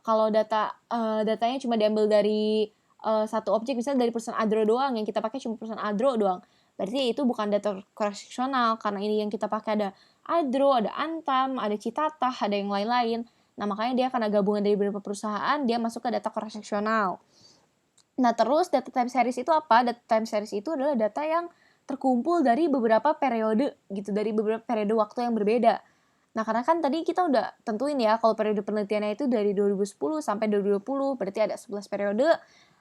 kalau datanya cuma diambil dari satu objek, misalnya dari perusahaan Adro doang, yang kita pakai cuma perusahaan Adro doang. Berarti itu bukan data cross-sectional, karena ini yang kita pakai ada Adro, ada Antam, ada Citatah, ada yang lain-lain. Nah, makanya dia karena gabungan dari beberapa perusahaan, dia masuk ke data cross-sectional. Nah, terus data time series itu apa? Data time series itu adalah data yang terkumpul dari beberapa periode gitu, dari beberapa periode waktu yang berbeda. Nah, karena kan tadi kita udah tentuin ya kalau periode penelitiannya itu dari 2010 sampai 2020, berarti ada 11 periode,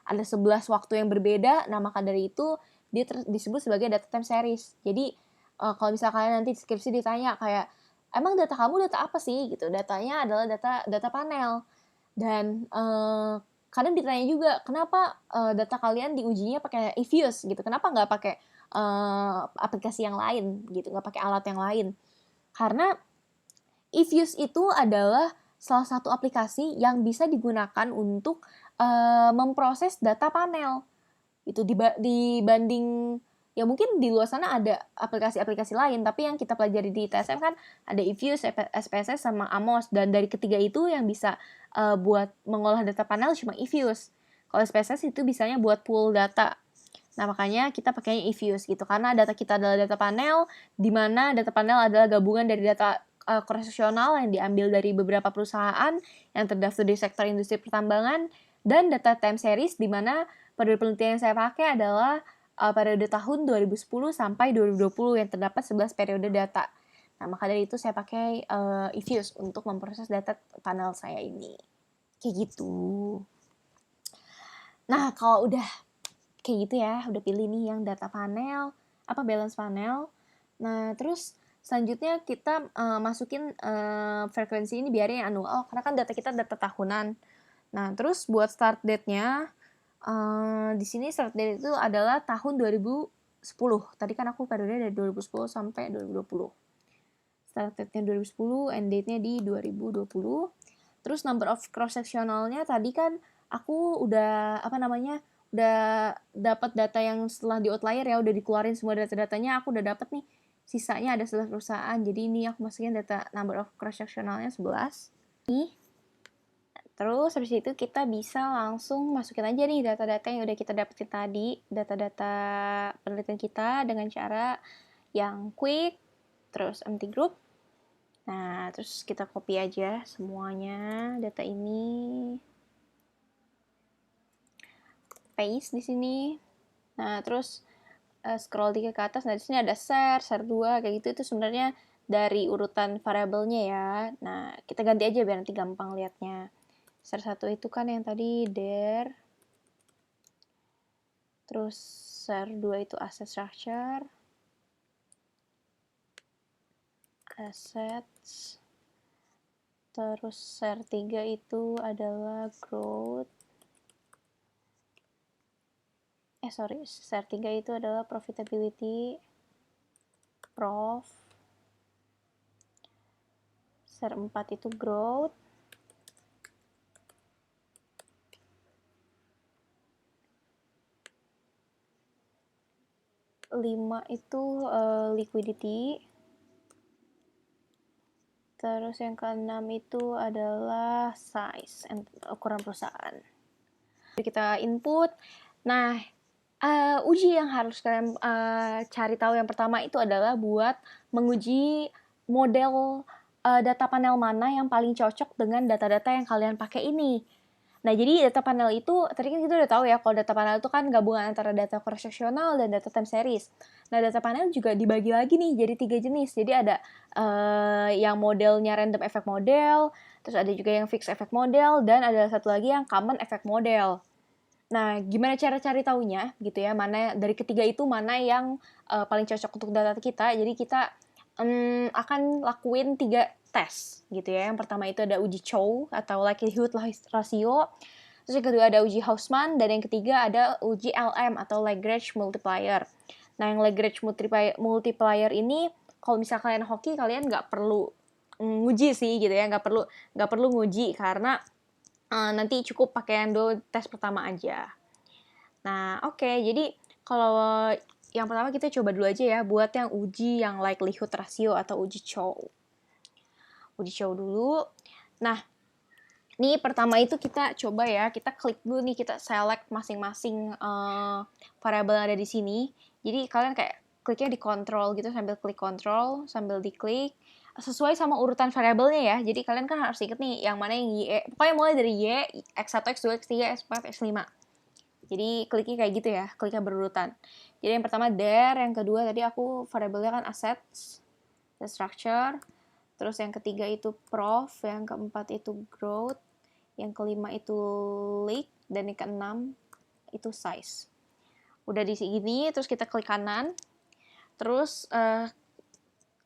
ada 11 waktu yang berbeda. Nah, maka dari itu dia disebut sebagai data time series. Jadi, kalau misalnya kalian nanti deskripsi ditanya kayak, emang data kamu data apa sih gitu? Datanya adalah data panel. Dan kadang ditanya juga, kenapa data kalian diujinya pakai eViews gitu? Kenapa nggak pakai aplikasi yang lain gitu, nggak pakai alat yang lain? Karena eViews itu adalah salah satu aplikasi yang bisa digunakan untuk memproses data panel. Itu dibanding ya mungkin di luar sana ada aplikasi-aplikasi lain, tapi yang kita pelajari di TSM kan ada eViews, SPSS, sama AMOS, dan dari ketiga itu yang bisa buat mengolah data panel cuma eViews. Kalau SPSS itu bisanya buat pool data. Nah, makanya kita pakainya eViews gitu, karena data kita adalah data panel, di mana data panel adalah gabungan dari data cross-sectional yang diambil dari beberapa perusahaan yang terdaftar di sektor industri pertambangan, dan data time series di mana periode penelitian yang saya pakai adalah periode tahun 2010 sampai 2020 yang terdapat 11 periode data. Nah, maka dari itu saya pakai eViews untuk memproses data panel saya ini. Kayak gitu. Nah, kalau udah kayak gitu ya, udah pilih nih yang data panel, balance panel. Nah, terus Selanjutnya kita masukin frekuensi ini biarin annual, karena kan data kita data tahunan. Nah, terus buat start date-nya, di sini start date itu adalah tahun 2010. Tadi kan aku periode dari 2010 sampai 2020. Start date-nya 2010, end date-nya di 2020. Terus number of cross-sectional-nya tadi kan aku udah udah dapat data yang setelah di outlier ya, udah dikeluarin semua data-datanya, aku udah dapat nih. Sisanya ada 11 perusahaan. Jadi ini aku masukin data number of cross-sectional-nya 11. Nih. Terus habis itu kita bisa langsung masukin aja nih data-data yang udah kita dapetin tadi, data-data penelitian kita dengan cara yang quick, terus empty group. Nah, terus kita copy aja semuanya data ini. Paste di sini. Nah, terus scroll 3 ke atas. Nah, di sini ada share 2 kayak gitu, itu sebenarnya dari urutan variabelnya ya. Nah, kita ganti aja biar nanti gampang lihatnya. Share 1 itu kan yang tadi there. Terus share 2 itu asset structure. Assets. Terus share 3 itu adalah growth. Share 3 itu adalah profitability. Prof. Share 4 itu growth. Lima itu liquidity. Terus yang keenam itu adalah size, ukuran perusahaan. Kita input. Nah, uji yang harus kalian cari tahu yang pertama itu adalah buat menguji model data panel mana yang paling cocok dengan data-data yang kalian pakai ini. Nah, jadi data panel itu, tadi kan kita udah tahu ya, kalau data panel itu kan gabungan antara data cross-sectional dan data time series. Nah, data panel juga dibagi lagi nih jadi 3 jenis. Jadi ada yang modelnya random effect model, terus ada juga yang fixed effect model, dan ada satu lagi yang common effect model. Nah, gimana cara cari taunya gitu ya, mana dari ketiga itu mana yang paling cocok untuk data kita. Jadi kita akan lakuin 3 tes gitu ya. Yang pertama itu ada uji Chow atau likelihood ratio. Terus yang kedua ada uji Hausman, dan yang ketiga ada uji LM atau Lagrange multiplier. Nah, yang Lagrange multiplier ini kalau misalnya kalian hoki, kalian nggak perlu nguji sih gitu ya, nggak perlu nguji karena nanti cukup pakai yang dulu tes pertama aja. Nah, oke, jadi kalau yang pertama kita coba dulu aja ya buat yang uji yang likelihood ratio atau uji Chow. Uji Chow dulu. Nah, ini pertama itu kita coba ya, kita klik dulu nih, kita select masing-masing variabel yang ada di sini. Jadi kalian kayak kliknya di control gitu, sambil klik control, sambil diklik sesuai sama urutan variabelnya ya. Jadi kalian kan harus inget nih yang mana yang Y, pokoknya mulai dari Y, X1, X2, X3, X4, X5. Jadi kliknya kayak gitu ya, kliknya berurutan. Jadi yang pertama there, yang kedua tadi aku variabelnya kan assets, the structure. Terus yang ketiga itu prof, yang keempat itu growth, yang kelima itu leak, dan yang keenam itu size. Udah di sini, terus kita klik kanan. Terus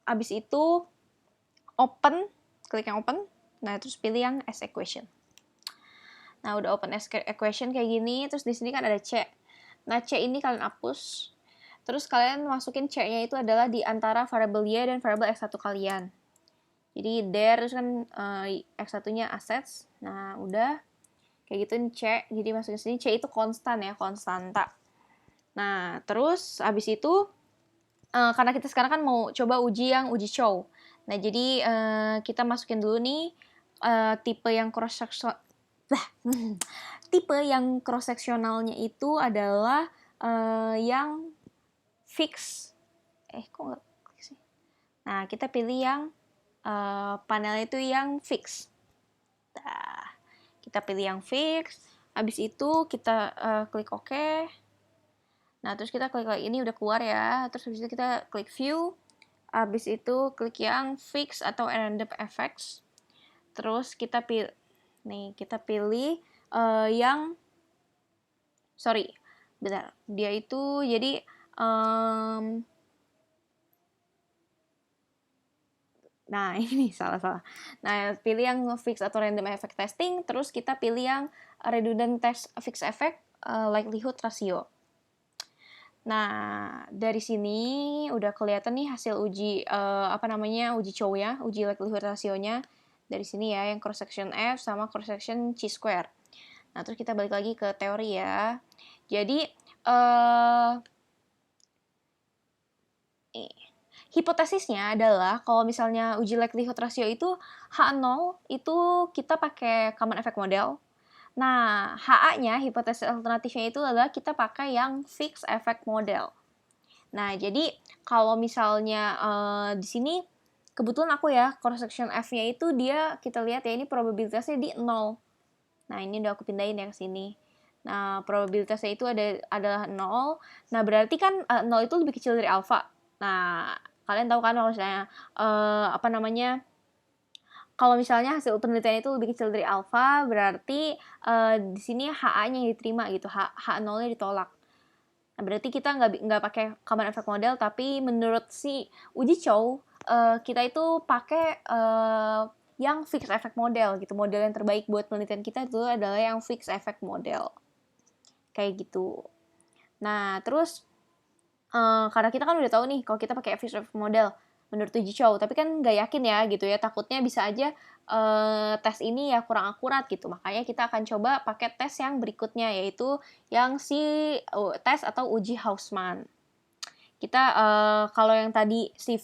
abis itu open, klik yang open. Nah, terus pilih yang as equation. Nah, udah open as equation kayak gini, terus di sini kan ada C. Nah, C ini kalian hapus. Terus kalian masukin C-nya itu adalah di antara variabel Y dan variabel X1 kalian. Jadi there, terus kan X1-nya assets. Nah, udah kayak gitu C. Jadi masukin sini C itu konstan ya, konstanta. Nah, terus abis itu karena kita sekarang kan mau coba uji yang uji Chow. Nah, jadi kita masukin dulu nih tipe yang tipe yang cross-sectionalnya itu adalah yang fix. Kok nggak klik sih? Nah, kita pilih yang panel itu yang fix. Nah, kita pilih yang fix. Habis itu kita klik OK. Nah, terus kita klik ini udah keluar ya. Terus habis itu kita klik view. Habis itu klik yang fix atau random effects. Terus kita pilih yang bentar, dia itu jadi Nah, ini salah. Nah, pilih yang fixed atau random effect testing, terus kita pilih yang redundant test fixed effect likelihood ratio. Nah, dari sini udah kelihatan nih hasil uji uji Chow ya, uji likelihood rasionya. Dari sini ya, yang cross section F sama cross section chi square. Nah, terus kita balik lagi ke teori ya. Jadi hipotesisnya adalah kalau misalnya uji likelihood ratio itu H0 itu kita pakai common effect model. Nah, HA-nya, hipotesis alternatifnya itu adalah kita pakai yang fixed effect model. Nah, jadi kalau misalnya di sini kebetulan aku ya cross section F-nya itu dia kita lihat ya ini probabilitasnya di 0. Nah, ini udah aku pindahin ya ke sini. Nah, probabilitasnya itu adalah 0. Nah, berarti kan 0 itu lebih kecil dari alfa. Nah, kalian tahu kan kalau misalnya kalau misalnya hasil penelitian itu lebih kecil dari alfa, berarti di sini HA-nya yang diterima gitu, H0-nya ditolak. Nah, berarti kita nggak pakai common effect model, tapi menurut si uji Chow, kita itu pakai yang fixed effect model gitu. Model yang terbaik buat penelitian kita itu adalah yang fixed effect model. Kayak gitu. Nah, terus karena kita kan udah tahu nih kalau kita pakai fixed effect model menurut uji Chow, tapi kan nggak yakin ya gitu ya, takutnya bisa aja tes ini ya kurang akurat gitu, makanya kita akan coba pakai tes yang berikutnya, yaitu yang si tes atau uji Hausman. Kita kalau yang tadi si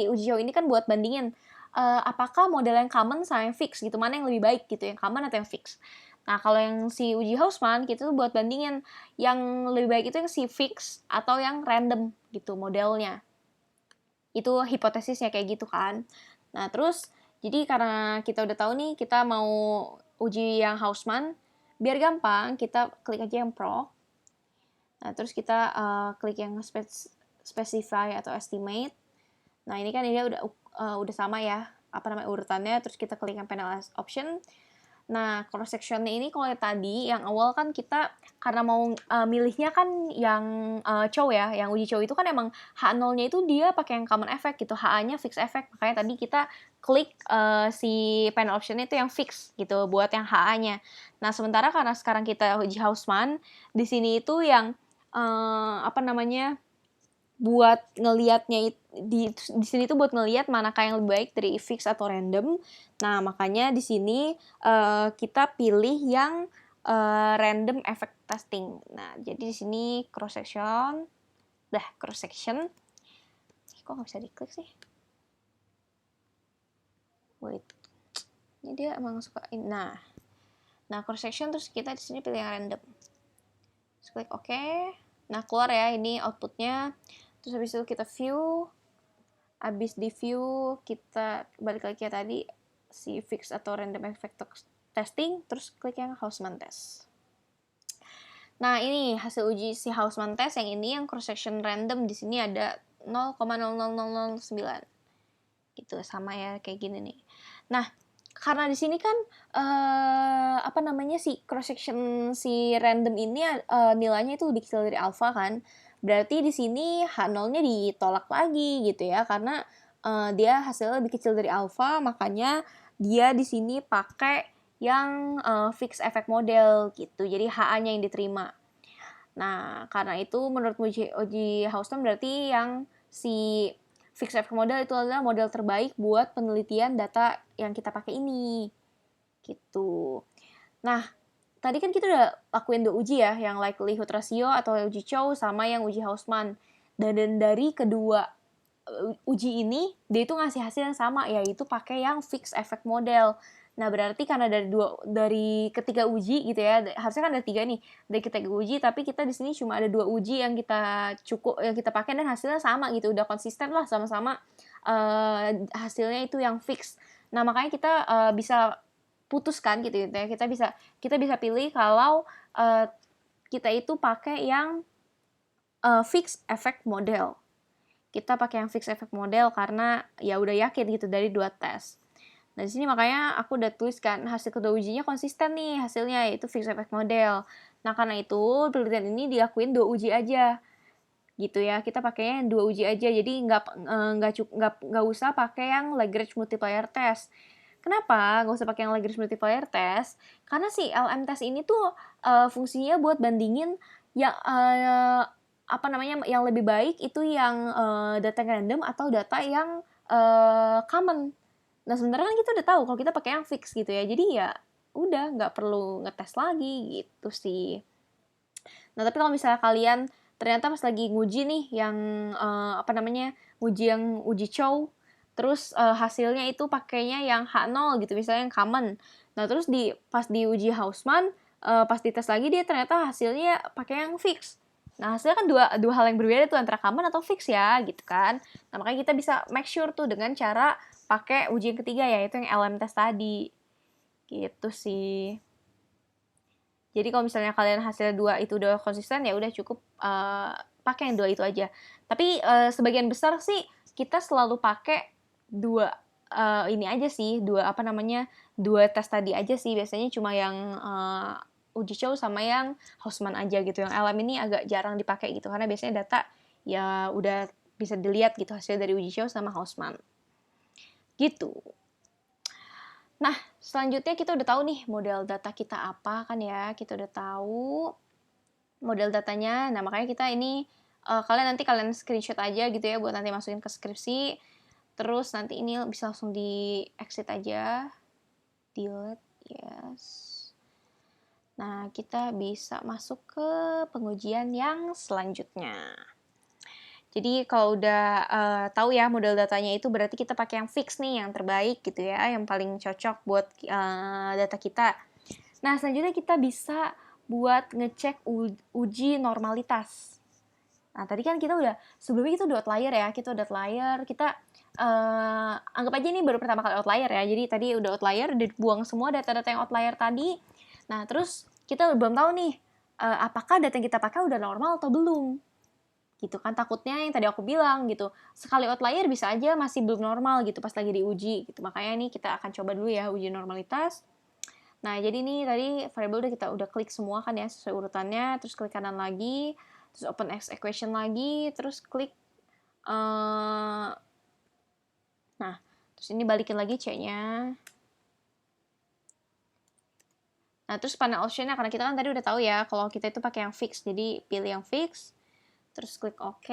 uji Chow ini kan buat bandingin apakah model yang common sama yang fix gitu, mana yang lebih baik gitu, yang common atau yang fix. Nah, kalau yang si uji Hausman, kita tuh buat bandingin yang lebih baik itu yang si fix atau yang random gitu modelnya. Itu hipotesisnya kayak gitu kan. Nah, terus jadi karena kita udah tahu nih kita mau uji yang Hausman, biar gampang kita klik aja yang Pro. Nah, terus kita klik yang specify atau estimate. Nah, ini kan dia udah sama ya, urutannya, terus kita klik yang panel option. Nah, cross sectionnya ini kalau tadi yang awal kan kita karena mau milihnya kan yang Chow ya, yang uji Chow itu kan emang H0-nya itu dia pakai yang common effect gitu, HA-nya fixed effect. Makanya tadi kita klik si panel option-nya itu yang fix gitu buat yang HA-nya. Nah, sementara karena sekarang kita uji Hausman, di sini itu yang buat ngelihatnya di sini tuh buat ngelihat manakah yang lebih baik dari fix atau random. Nah, makanya di sini kita pilih yang random effect testing. Nah, jadi di sini cross section. Kok nggak bisa diklik sih? Wait. Ini dia emang suka nah cross section, terus kita di sini pilih yang random. Terus klik OK. Nah, keluar ya ini outputnya. Terus habis itu kita view. Habis di view, kita balik lagi kayak tadi, si fix atau random effect testing, terus klik yang Hausman test. Nah, ini hasil uji si Hausman test yang ini yang cross section random di sini ada 0,00009. Gitu, sama ya kayak gini nih. Nah, karena di sini kan si cross section si random ini nilainya itu lebih kecil dari alpha kan. Berarti di sini H0-nya ditolak lagi gitu ya, karena dia hasilnya lebih kecil dari alpha, makanya dia di sini pakai yang fixed effect model gitu. Jadi HA-nya yang diterima. Nah, karena itu menurut uji Hausman berarti yang si fixed effect model itu adalah model terbaik buat penelitian data yang kita pakai ini. Gitu. Nah, tadi kan kita udah lakuin 2 uji ya, yang likelihood ratio atau uji Chow sama yang uji Hausman. Dan dari kedua uji ini, dia itu ngasih hasil yang sama, yaitu pakai yang fixed effect model. Nah, berarti karena dari ketiga uji gitu ya, harusnya kan ada 3 nih, dari ketiga uji, tapi kita di sini cuma ada 2 uji yang kita pakai dan hasilnya sama gitu, udah konsisten lah sama-sama hasilnya itu yang fix. Nah, makanya kita bisa putuskan gitu ya, kita bisa pilih kalau kita itu pakai yang fixed effect model. Kita pakai yang fixed effect model karena ya udah yakin gitu dari 2 tes. Nah, di sini makanya aku udah tuliskan hasil kedua ujinya konsisten nih hasilnya, yaitu fixed effect model. Nah, karena itu penelitian ini dilakuin 2 uji aja. gitu ya. Kita pakainya 2 uji aja, jadi nggak usah pakai yang Lagrange multiplier test. Kenapa nggak usah pakai yang Lagrange multiplier test? Karena si LM test ini tuh fungsinya buat bandingin yang yang lebih baik itu yang data yang random atau data yang common. Nah sebenarnya kan kita udah tahu kalau kita pakai yang fix gitu ya, jadi ya udah nggak perlu ngetes lagi gitu sih. Nah tapi kalau misalnya kalian ternyata pas lagi nguji nih yang uji Chow, terus hasilnya itu pakainya yang H0 gitu, misalnya yang common. Nah terus pas di uji Hausman, pas dites lagi dia ternyata hasilnya pakai yang fix. Nah hasilnya kan dua hal yang berbeda tuh, antara common atau fix ya gitu kan. Nah makanya kita bisa make sure tuh dengan cara pakai uji yang ketiga, yaitu yang LM test tadi gitu sih. Jadi kalau misalnya kalian hasil 2 itu udah konsisten, ya udah cukup pakai yang 2 itu aja. Tapi sebagian besar sih kita selalu pakai 2 ini aja sih, 2 tes tadi aja sih. Biasanya cuma yang uji Chow sama yang Hausman aja gitu. Yang LM ini agak jarang dipakai gitu, karena biasanya data ya udah bisa dilihat gitu hasil dari uji Chow sama Hausman. Gitu. Nah, selanjutnya kita udah tahu nih model data kita apa kan ya. Kita udah tahu model datanya. Nah, makanya kita ini kalian screenshot aja gitu ya buat nanti masukin ke skripsi. Terus nanti ini bisa langsung di exit aja. Delete, yes. Nah, kita bisa masuk ke pengujian yang selanjutnya. Jadi kalau udah tahu ya model datanya itu, berarti kita pakai yang fix nih, yang terbaik gitu ya, yang paling cocok buat data kita. Nah selanjutnya kita bisa buat ngecek uji normalitas. Nah tadi kan sebelumnya kita udah outlier ya, kita anggap aja ini baru pertama kali outlier ya. Jadi tadi udah outlier, dibuang semua data-data yang outlier tadi. Nah terus kita belum tahu nih, apakah data yang kita pakai udah normal atau belum. Gitu kan, takutnya yang tadi aku bilang gitu, sekali outlier bisa aja masih belum normal gitu pas lagi diuji gitu. Makanya nih kita akan coba dulu ya uji normalitas. Nah jadi nih tadi variable kita udah klik semua kan ya sesuai urutannya, terus klik kanan lagi, terus open X equation lagi, terus klik nah terus ini balikin lagi C-nya. Nah terus panel optionnya, karena kita kan tadi udah tahu ya kalau kita itu pakai yang fix, jadi pilih yang fix, terus klik OK.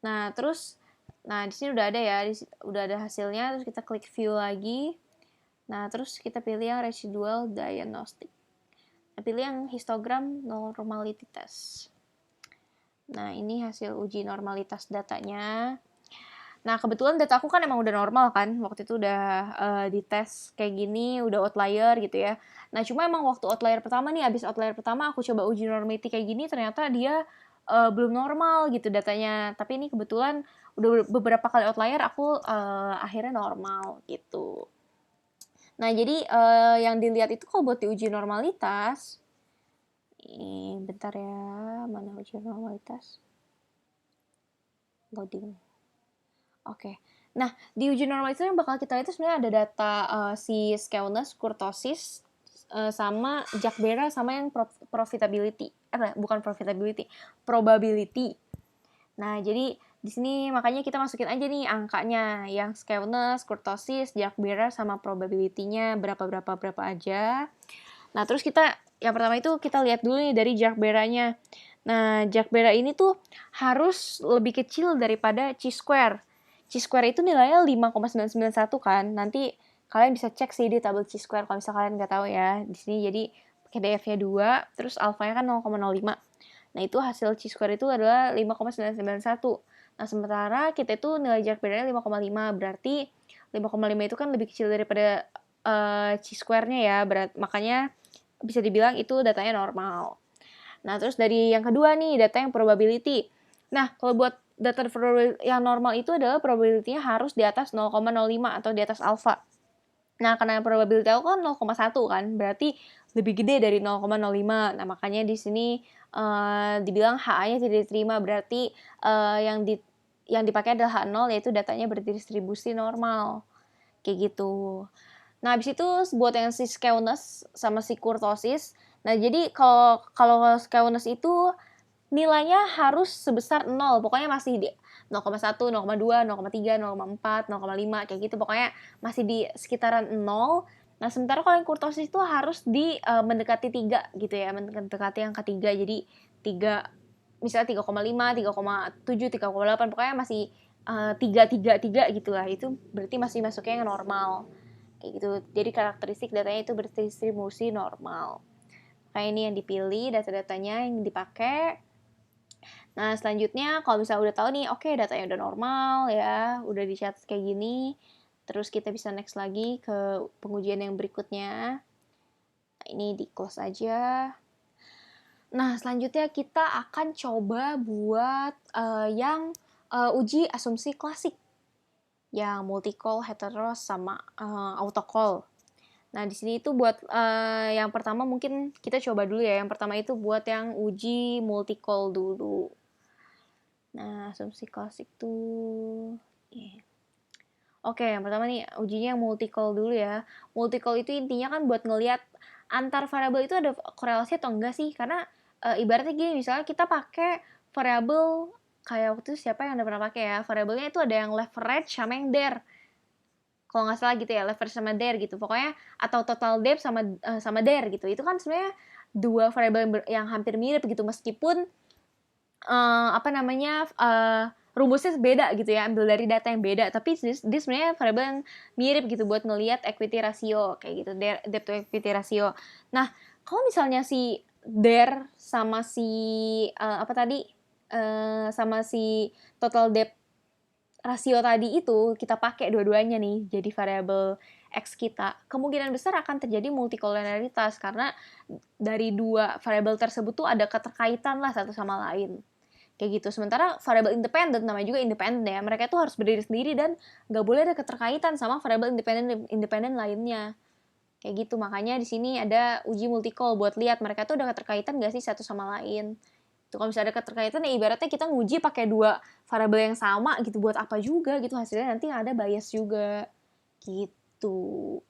Nah di sini udah ada ya, udah ada hasilnya. Terus kita klik view lagi. Nah terus kita pilih yang residual diagnostic. Nah, pilih yang histogram normality test. Nah ini hasil uji normalitas datanya. Nah kebetulan data aku kan emang udah normal kan, waktu itu udah dites kayak gini, udah outlier gitu ya. Nah cuma emang waktu outlier pertama nih, abis outlier pertama aku coba uji normality kayak gini, ternyata dia belum normal gitu datanya. Tapi ini kebetulan udah beberapa kali outlier aku akhirnya normal gitu. Nah jadi yang dilihat itu kalau buat diuji normalitas, bentar ya, mana uji normalitas, loading. Oke. Nah, di uji normalitas yang bakal kita lihat itu sebenarnya ada data si skewness, kurtosis, sama Jakbera, sama yang profitability. Bukan profitability, probability. Nah, jadi di sini makanya kita masukin aja nih angkanya, yang skewness, kurtosis, Jakbera, sama probability-nya berapa aja. Nah, terus yang pertama itu kita lihat dulu nih dari Jakbera-nya. Nah, Jakbera ini tuh harus lebih kecil daripada chi-square. Chi-square itu nilainya 5,991 kan. Nanti kalian bisa cek sih di tabel chi-square kalau misalnya kalian nggak tahu ya. Di sini jadi PDF-nya 2, terus alfanya kan 0,05. Nah, itu hasil chi-square itu adalah 5,991. Nah, sementara kita itu nilai Jakbera-nya 5,5. Berarti 5,5 itu kan lebih kecil daripada chi-square-nya ya. Makanya bisa dibilang itu datanya normal. Nah, terus dari yang kedua nih, data yang probability. Nah, kalau buat data yang normal itu adalah probability-nya harus di atas 0,05 atau di atas alpha. Nah, karena probability aku kan 0,1 kan, berarti lebih gede dari 0,05. Nah, makanya di sini dibilang HA-nya tidak diterima, berarti yang dipakai adalah H0, yaitu datanya berdistribusi normal. Kayak gitu. Nah, habis itu buat yang si skewness sama si kurtosis. Nah, jadi kalau skewness itu nilainya harus sebesar 0, pokoknya masih di 0,1, 0,2, 0,3, 0,4, 0,5 kayak gitu, pokoknya masih di sekitaran 0. Nah, sementara kalau yang kurtosis itu harus di mendekati 3 gitu ya, mendekati angka 3. Jadi 3 misalnya 3,5, 3,7, 3,8 pokoknya masih 3, 3, 3 gitulah. Itu berarti masih masuknya yang normal. Kayak gitu. Jadi karakteristik datanya itu berdistribusi normal. Kayak ini yang dipilih, data-datanya yang dipakai. Nah, selanjutnya kalau misalnya udah tahu nih, oke, datanya udah normal ya, udah dicatat kayak gini, terus kita bisa next lagi ke pengujian yang berikutnya. Nah, ini di close aja. Nah, selanjutnya kita akan coba buat yang uji asumsi klasik, yang multi-call, heteros, sama auto-call. Nah, di sini itu buat yang pertama mungkin kita coba dulu ya. Yang pertama itu buat yang uji multi-call dulu. Nah, asumsi klasik tuh. Yeah. Oke, yang pertama nih ujinya yang multi-call dulu ya. Multi-call itu intinya kan buat ngelihat antar variabel itu ada korelasi atau enggak sih? Karena ibaratnya gini, misalnya kita pakai variabel kayak waktu itu siapa yang udah pernah pakai ya? Variabelnya itu ada yang leverage sama yang der. Kalau nggak salah gitu ya, leverage sama der gitu. Pokoknya atau total depth sama der gitu. Itu kan sebenarnya dua variabel yang hampir mirip gitu, meskipun rumusnya beda gitu ya, ambil dari data yang beda, tapi dia sebenarnya variabel yang mirip gitu buat ngelihat equity ratio kayak gitu, debt to equity ratio. Nah, kalau misalnya si der sama si sama si total debt rasio tadi itu kita pakai dua-duanya nih jadi variabel X kita, kemungkinan besar akan terjadi multikolonialitas karena dari dua variabel tersebut tuh ada keterkaitan lah satu sama lain. Kayak gitu. Sementara variabel independen, namanya juga independen ya, mereka itu harus berdiri sendiri dan nggak boleh ada keterkaitan sama variabel independen lainnya. Kayak gitu. Makanya di sini ada uji multi-call buat lihat mereka tuh udah keterkaitan nggak sih satu sama lain. Tuh kalau misalnya ada keterkaitan ya ibaratnya kita nguji pakai dua variabel yang sama gitu, buat apa juga gitu, hasilnya nanti ada bias juga. Gitu.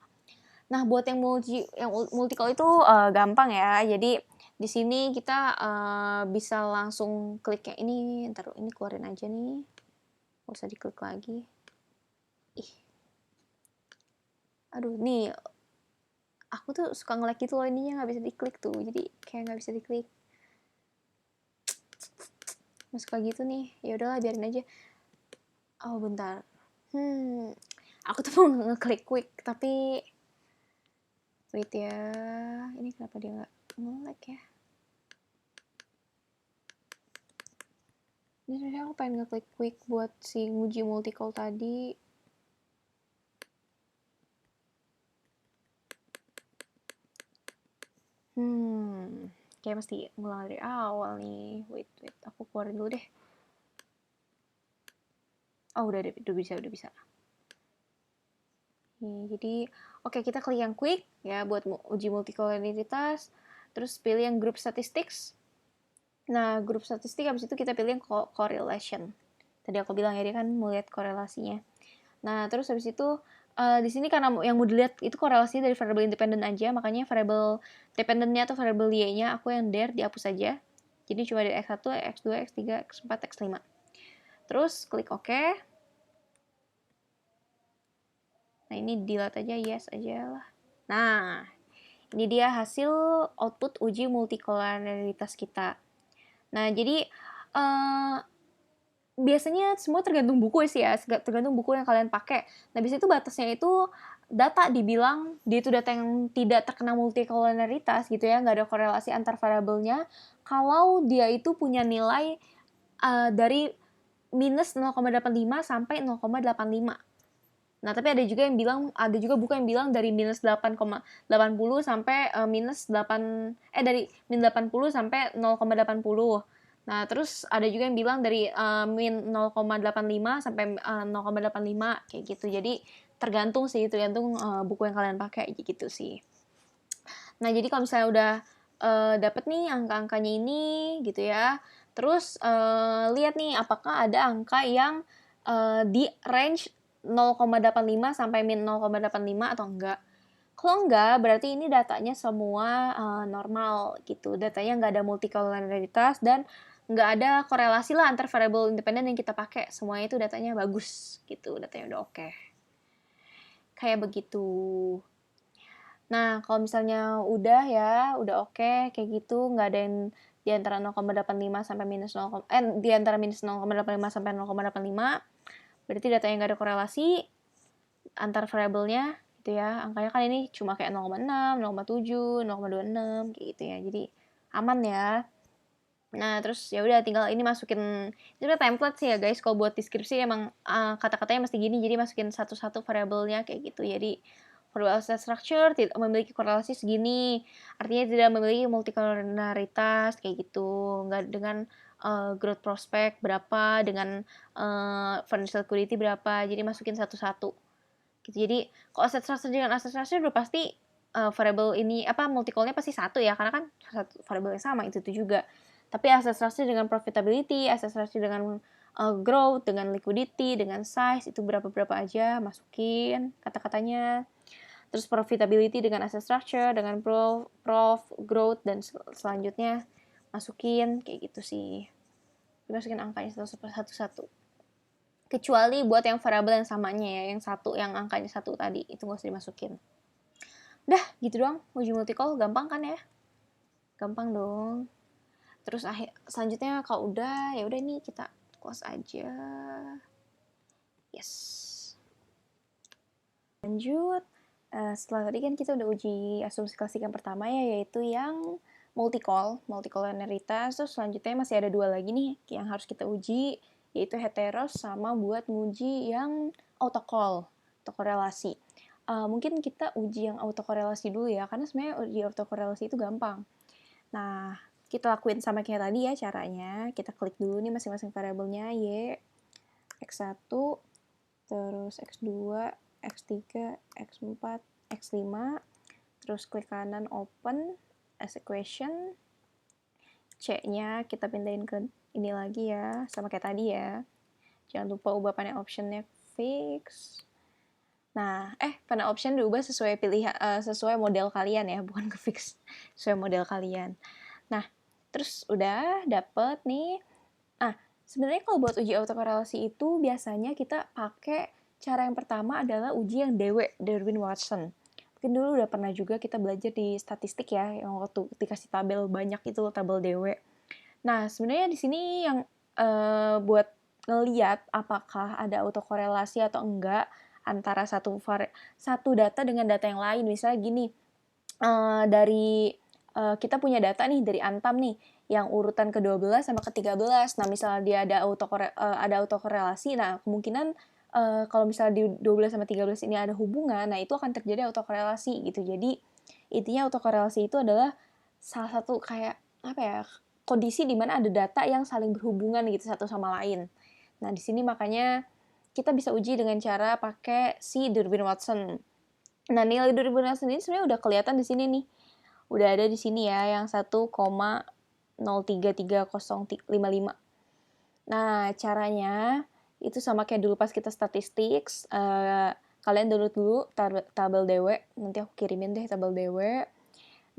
Nah, buat yang multi-call itu gampang ya. Jadi di sini kita bisa langsung klik yang ini. Ntar ini keluarin aja nih. Nggak usah diklik lagi. Ih. Aduh, nih aku tuh suka nge-lag gitu loh, ininya nggak bisa diklik tuh. Jadi kayak nggak bisa diklik. Masuk kayak gitu nih. Ya udahlah, biarin aja. Oh, bentar. Aku tuh mau ngeklik quick tapi wait ya. Ini kenapa dia nggak nge-lag ya? Ini sebenarnya aku pengen ngeklik quick buat si nguji multi-call tadi. Kayak mesti ngulang dari awal nih. Wait, aku keluarin dulu deh. Oh, udah bisa. Nih, jadi oke, kita klik yang quick ya buat uji multikolonialitas. Terus pilih yang group statistics. Nah, group statistik habis itu kita pilih yang correlation. Tadi aku bilang ya, dia kan mau lihat korelasinya. Nah, terus habis itu di sini karena yang mau dilihat itu korelasinya dari variabel independen aja, makanya variabel dependennya atau variabel y-nya aku yang der dihapus aja. Jadi cuma dari x1, x2, x3, x4, x5. Terus klik OK. Nah, ini delete aja, yes aja lah. Nah, ini dia hasil output uji multikolonialitas kita. Nah, jadi biasanya semua tergantung buku sih ya, tergantung buku yang kalian pakai. Nah, biasanya itu batasnya itu data dibilang dia itu data yang tidak terkena multikolonialitas gitu ya, nggak ada korelasi antar variabelnya kalau dia itu punya nilai dari minus 0,85 sampai 0,85. Nah, tapi ada juga buku yang bilang dari minus 8,80 sampai minus 8 dari minus 80 sampai 0,80. Nah, terus ada juga yang bilang dari min 0,85 sampai 0,85 kayak gitu. Jadi tergantung buku yang kalian pakai gitu sih. Nah, jadi kalau misalnya udah dapet nih angka-angkanya ini gitu ya. Terus lihat nih apakah ada angka yang di range 0,85 sampai min 0,85 atau enggak. Kalau enggak, berarti ini datanya semua normal gitu. Datanya nggak ada multikolonialitas dan nggak ada korelasi lah antar variabel independen yang kita pakai, semuanya itu datanya bagus gitu, datanya udah oke. Kayak begitu. Nah, kalau misalnya udah oke kayak gitu, nggak ada yang di antara 0,85 sampai minus 0, di antara minus 0,85 sampai 0,85, berarti datanya nggak ada korelasi antar variabelnya gitu ya. Angkanya kan ini cuma kayak 0,6, 0,7, 0,26 kayak gitu ya. Jadi aman ya. Nah, terus ya udah tinggal ini masukin, itu udah template sih ya guys. Kalau buat deskripsi emang kata-katanya mesti gini, jadi masukin satu-satu variabelnya kayak gitu. Jadi variable asset structure tidak memiliki korelasi segini, artinya tidak memiliki multikolonaritas kayak gitu. Nggak dengan growth prospect berapa, dengan financial liquidity berapa, jadi masukin satu-satu. Gitu. Jadi kalau asset structure dengan asset structure udah pasti variable ini multicolnya pasti satu ya, karena kan satu variable yang sama itu juga. Tapi asset structure dengan profitability, asset structure dengan growth, dengan liquidity, dengan size itu berapa aja masukin kata-katanya. Terus profitability dengan asset structure, dengan growth dan selanjutnya masukin kayak gitu sih. Dimasukin angkanya satu-satu. Kecuali buat yang variabel yang samanya ya, yang satu, yang angkanya satu tadi, itu nggak usah dimasukin. Udah, gitu doang. Uji multicol gampang kan ya? Gampang dong. Terus selanjutnya kalau udah, ya udah nih kita close aja. Yes. Lanjut. Setelah tadi kan kita udah uji asumsi klasik yang pertama ya, yaitu yang multicolonaritas. Terus selanjutnya masih ada dua lagi nih yang harus kita uji, yaitu heteros sama buat nguji yang autokorelasi. Mungkin kita uji yang autokorelasi dulu ya, karena sebenarnya uji autokorelasi itu gampang. Nah, kita lakuin sama kayak tadi ya caranya. Kita klik dulu nih masing-masing variabelnya, Y, X1, terus X2, X3, X4, X5, terus klik kanan open as equation. C-nya kita pindahin ke ini lagi ya, sama kayak tadi ya. Jangan lupa ubah panel optionnya fix. Nah, panel option diubah sesuai pilihan, sesuai model kalian ya, bukan ke fix, sesuai model kalian. Nah, terus udah dapet nih. Nah, sebenarnya kalau buat uji autokorelasi itu biasanya kita pakai cara yang pertama adalah uji yang DW, Darwin-Watson. Mungkin dulu udah pernah juga kita belajar di statistik ya, yang waktu dikasih tabel banyak itu, tabel DW. Nah, sebenarnya di sini yang buat ngeliat apakah ada autokorelasi atau enggak antara satu data dengan data yang lain. Misalnya gini, dari kita punya data nih dari Antam nih yang urutan ke-12 sama ke-13. Nah, misalnya dia ada autokorelasi, nah kemungkinan kalau misalnya di 12 sama 13 ini ada hubungan, nah itu akan terjadi autokorelasi gitu. Jadi intinya autokorelasi itu adalah salah satu kayak kondisi di mana ada data yang saling berhubungan gitu satu sama lain. Nah, di sini makanya kita bisa uji dengan cara pakai si Darwin-Watson. Nah, nilai Darwin-Watson ini sebenarnya udah kelihatan di sini nih. Udah ada di sini ya, yang 1,033055. Nah, caranya itu sama kayak dulu pas kita statistik. Kalian download dulu tabel DW. Nanti aku kirimin deh tabel DW.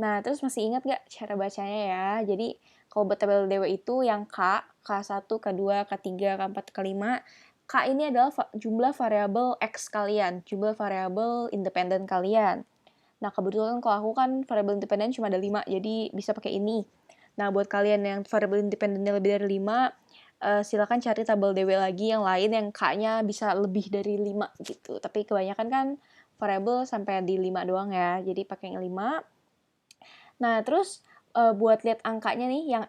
Nah, terus masih ingat gak cara bacanya ya? Jadi, kalau buat tabel DW itu yang K1, K2, K3, K4, K5. K ini adalah jumlah variabel X kalian, jumlah variabel independen kalian. Nah, kebetulan kalau aku kan variabel independen cuma ada 5, jadi bisa pakai ini. Nah, buat kalian yang variabel independennya lebih dari 5, silakan cari tabel DW lagi yang lain yang K-nya bisa lebih dari 5 gitu. Tapi kebanyakan kan variabel sampai di 5 doang ya, jadi pakai yang 5. Nah, terus buat lihat angkanya nih yang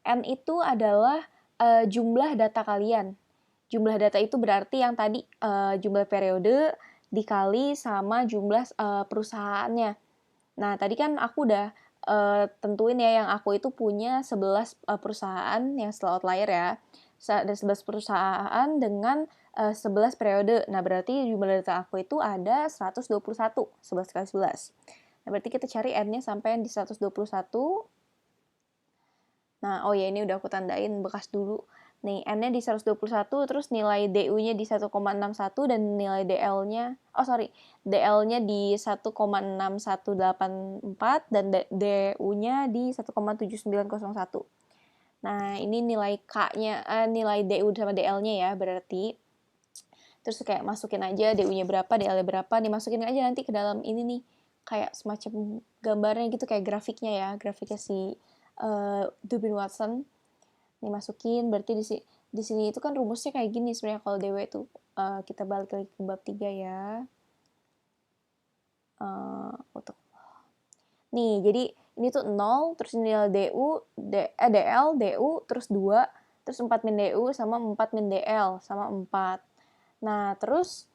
N itu adalah jumlah data kalian. Jumlah data itu berarti yang tadi jumlah periode dikali sama jumlah perusahaannya. Nah, tadi kan aku udah tentuin ya yang aku itu punya 11 perusahaan yang setelah outlier ya. Ada 11 perusahaan dengan 11 periode. Nah, berarti jumlah data aku itu ada 121, 11 kali 11. Nah, berarti kita cari N-nya sampai di 121. Nah, oh ya ini udah aku tandain bekas dulu. Nih, N-nya di 121, terus nilai DU-nya di 1,61 dan nilai DL-nya, DL-nya di 1,6184 dan DU-nya di 1,7901. Nah, ini nilai K-nya, nilai DU sama DL-nya ya, berarti. Terus kayak masukin aja DU-nya berapa, DL-nya berapa, dimasukin aja nanti ke dalam ini nih, kayak semacam gambarnya gitu, kayak grafiknya ya, grafiknya si Durbin Watson. Dimasukin, berarti di sini itu kan rumusnya kayak gini sebenarnya kalau DW itu. Kita balik lagi ke bab 3 ya. Untuk nih, jadi ini tuh 0, terus nilai DU, DL, DU, terus 2, terus 4 min DU sama 4 min DL sama 4. Nah, terus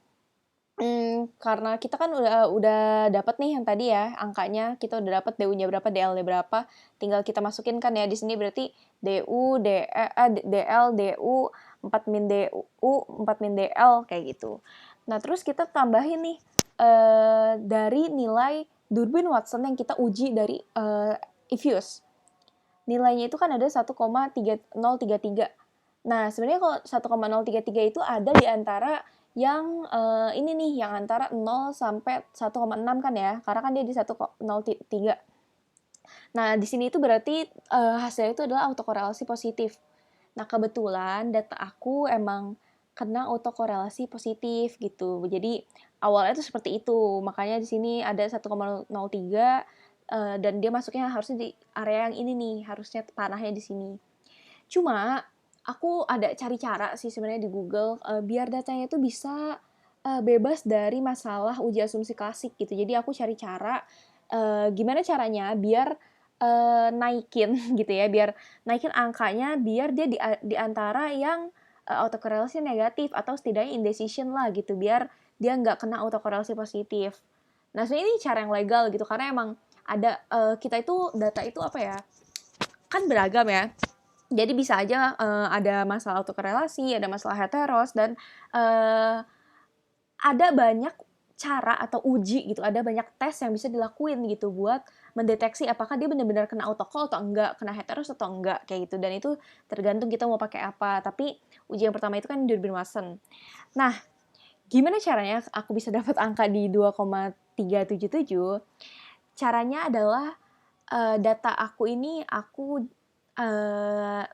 karena kita kan udah dapat nih yang tadi ya angkanya, kita udah dapat DU-nya berapa, DL-nya berapa, tinggal kita masukin kan ya di sini berarti DU, DL, DU, 4 min DU, 4 min DL kayak gitu. Nah, terus kita tambahin nih dari nilai Durbin Watson yang kita uji dari Evius. Nilainya itu kan ada 1,3033. Nah, sebenarnya kalau 1,033 itu ada di antara yang ini nih, yang antara 0 sampai 1,6 kan ya, karena kan dia di 1,03. Nah, di sini itu berarti hasilnya itu adalah autokorelasi positif. Nah, kebetulan data aku emang kena autokorelasi positif gitu. Jadi awalnya itu seperti itu. Makanya di sini ada 1,03 dan dia masuknya harusnya di area yang ini nih, harusnya panahnya di sini. Cuma aku ada cari cara sih sebenarnya di Google biar datanya itu bisa bebas dari masalah uji asumsi klasik gitu. Jadi aku cari cara gimana caranya biar naikin gitu ya, biar naikin angkanya biar dia di antara yang autokorelasi negatif atau setidaknya indecision lah gitu, biar dia nggak kena autokorelasi positif. Nah, sebenarnya ini cara yang legal gitu karena emang ada kita itu data itu apa ya, kan beragam ya. Jadi bisa aja ada masalah autokorelasi, ada masalah heteros, dan ada banyak cara atau uji gitu, ada banyak tes yang bisa dilakuin gitu buat mendeteksi apakah dia benar-benar kena autocall atau enggak, kena heteros atau enggak kayak gitu. Dan itu tergantung kita mau pakai apa. Tapi uji yang pertama itu kan Durbin Watson. Nah, gimana caranya aku bisa dapat angka di 2,377? Caranya adalah data aku ini aku